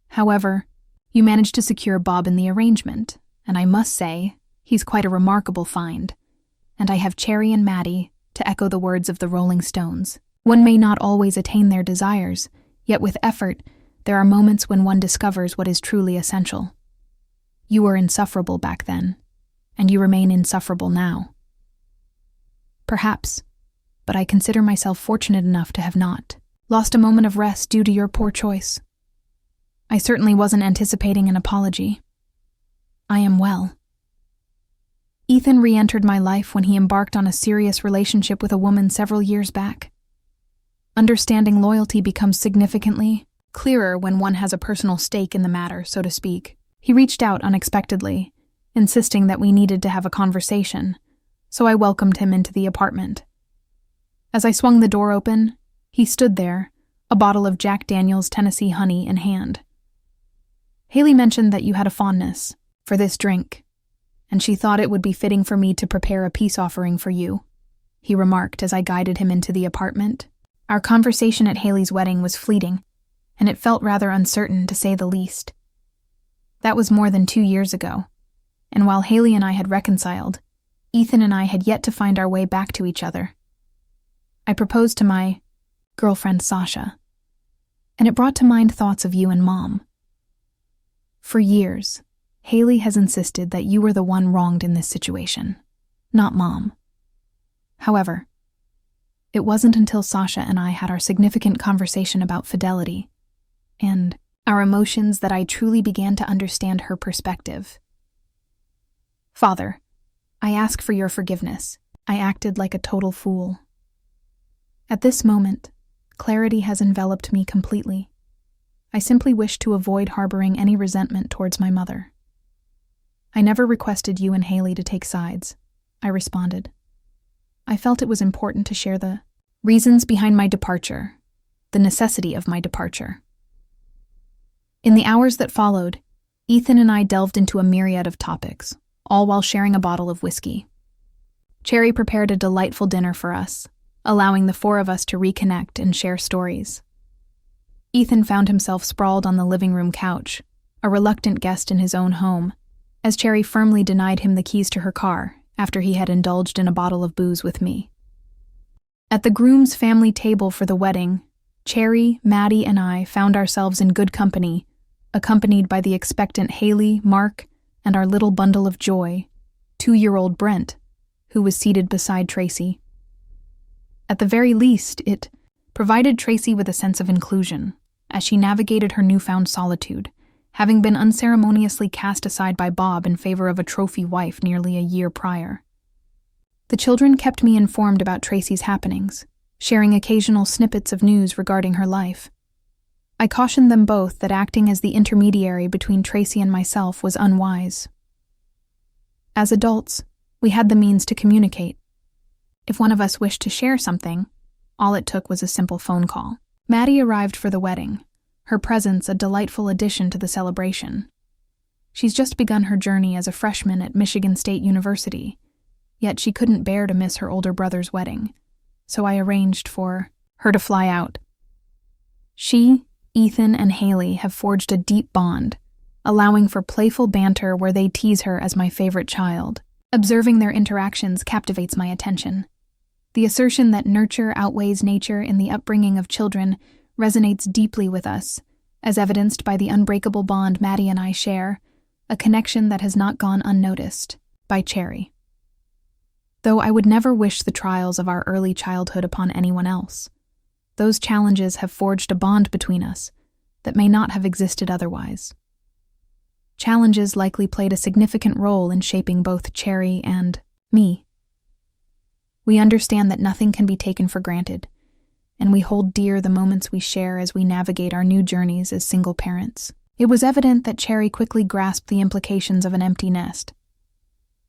However, you managed to secure Bob in the arrangement, and I must say, he's quite a remarkable find. And I have Cherry and Maddie, to echo the words of the Rolling Stones. One may not always attain their desires, yet with effort, there are moments when one discovers what is truly essential. You were insufferable back then, and you remain insufferable now. Perhaps, but I consider myself fortunate enough to have not lost a moment of rest due to your poor choice. I certainly wasn't anticipating an apology. I am well. Ethan re-entered my life when he embarked on a serious relationship with a woman several years back. Understanding loyalty becomes significantly clearer when one has a personal stake in the matter, so to speak. He reached out unexpectedly, insisting that we needed to have a conversation, so I welcomed him into the apartment. As I swung the door open, he stood there, a bottle of Jack Daniel's Tennessee Honey in hand. "Haley mentioned that you had a fondness for this drink, and she thought it would be fitting for me to prepare a peace offering for you," he remarked as I guided him into the apartment. Our conversation at Haley's wedding was fleeting, and it felt rather uncertain to say the least. That was more than 2 years ago, and while Haley and I had reconciled, Ethan and I had yet to find our way back to each other. I proposed to my girlfriend Sasha, and it brought to mind thoughts of you and Mom. For years, Haley has insisted that you were the one wronged in this situation. not Mom. However, it wasn't until Sasha and I had our significant conversation about fidelity and our emotions that I truly began to understand her perspective. Father, I ask for your forgiveness. I acted like a total fool. At this moment, clarity has enveloped me completely. I simply wish to avoid harboring any resentment towards my mother. I never requested you and Haley to take sides, I responded. I felt it was important to share the reasons behind my departure, the necessity of my departure. In the hours that followed, Ethan and I delved into a myriad of topics, all while sharing a bottle of whiskey. Cherry prepared a delightful dinner for us, allowing the four of us to reconnect and share stories. Ethan found himself sprawled on the living room couch, a reluctant guest in his own home, as Cherry firmly denied him the keys to her car after he had indulged in a bottle of booze with me. At the groom's family table for the wedding, Cherry, Maddie, and I found ourselves in good company, accompanied by the expectant Haley, Mark, and our little bundle of joy, 2-year-old Brent, who was seated beside Tracy. At the very least, it provided Tracy with a sense of inclusion as she navigated her newfound solitude, having been unceremoniously cast aside by Bob in favor of a trophy wife nearly a year prior. The children kept me informed about Tracy's happenings, sharing occasional snippets of news regarding her life. I cautioned them both that acting as the intermediary between Tracy and myself was unwise. As adults, we had the means to communicate. If one of us wished to share something, all it took was a simple phone call. Maddie arrived for the wedding, her presence a delightful addition to the celebration. She's just begun her journey as a freshman at Michigan State University, yet she couldn't bear to miss her older brother's wedding, so I arranged for her to fly out. She, Ethan, and Haley have forged a deep bond, allowing for playful banter where they tease her as my favorite child. Observing their interactions captivates my attention. The assertion that nurture outweighs nature in the upbringing of children resonates deeply with us, as evidenced by the unbreakable bond Maddie and I share, a connection that has not gone unnoticed by Cherry. Though I would never wish the trials of our early childhood upon anyone else, those challenges have forged a bond between us that may not have existed otherwise. Challenges likely played a significant role in shaping both Cherry and me. We understand that nothing can be taken for granted, and we hold dear the moments we share as we navigate our new journeys as single parents. It was evident that Cherry quickly grasped the implications of an empty nest.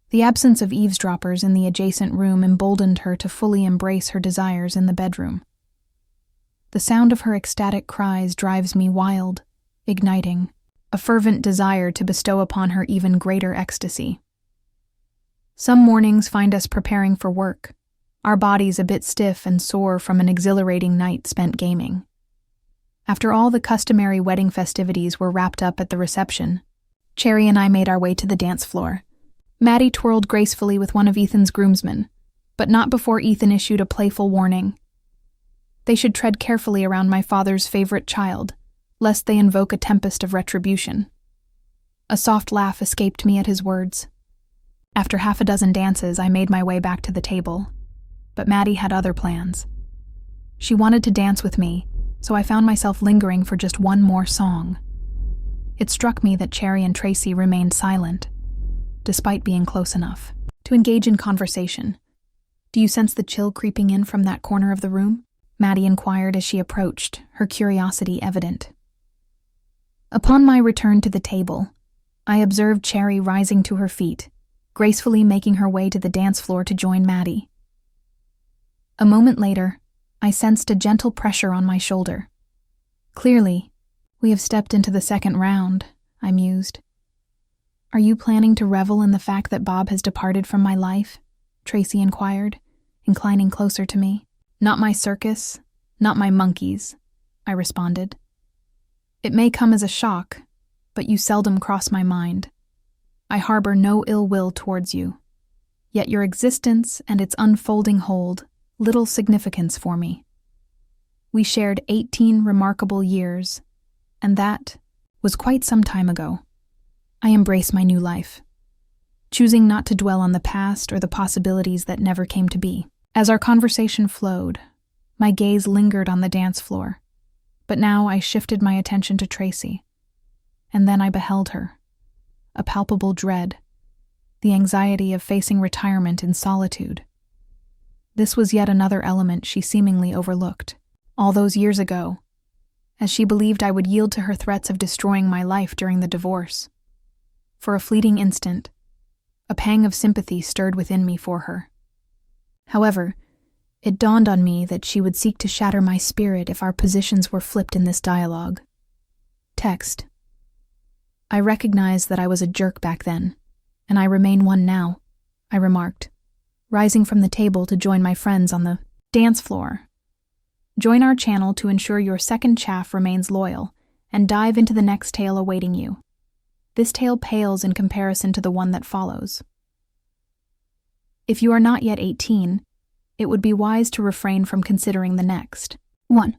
The absence of eavesdroppers in the adjacent room emboldened her to fully embrace her desires in the bedroom. The sound of her ecstatic cries drives me wild, igniting a fervent desire to bestow upon her even greater ecstasy. Some mornings find us preparing for work, our bodies a bit stiff and sore from an exhilarating night spent gaming. After all the customary wedding festivities were wrapped up at the reception, Cherry and I made our way to the dance floor. Maddie twirled gracefully with one of Ethan's groomsmen, but not before Ethan issued a playful warning. They should tread carefully around my father's favorite child, lest they invoke a tempest of retribution. A soft laugh escaped me at his words. After half a dozen dances, I made my way back to the table, but Maddie had other plans. She wanted to dance with me, so I found myself lingering for just one more song. It struck me that Cherry and Tracy remained silent, despite being close enough to engage in conversation. "Do you sense the chill creeping in from that corner of the room?" Maddie inquired as she approached, her curiosity evident. Upon my return to the table, I observed Cherry rising to her feet, gracefully making her way to the dance floor to join Maddie. A moment later, I sensed a gentle pressure on my shoulder. Clearly, we have stepped into the second round, I mused. "Are you planning to revel in the fact that Bob has departed from my life?" Tracy inquired, inclining closer to me. "Not my circus, not my monkeys," I responded. "It may come as a shock, but you seldom cross my mind. I harbor no ill will towards you, yet your existence and its unfolding hold little significance for me. We shared 18 remarkable years, and that was quite some time ago. I embrace my new life." choosing not to dwell on the past or the possibilities that never came to be. As our conversation flowed, my gaze lingered on the dance floor, but now I shifted my attention to Tracy. And then I beheld her. A palpable dread, the anxiety of facing retirement in solitude. This was yet another element she seemingly overlooked. All those years ago, as she believed I would yield to her threats of destroying my life during the divorce. For a fleeting instant, a pang of sympathy stirred within me for her. However, it dawned on me that she would seek to shatter my spirit if our positions were flipped in this dialogue. Text. I recognized that I was a jerk back then, and I remain one now, I remarked, rising from the table to join my friends on the dance floor. Join our channel to ensure your second chaff remains loyal, and dive into the next tale awaiting you. This tale pales in comparison to the one that follows. If you are not yet 18, it would be wise to refrain from considering the next. 1.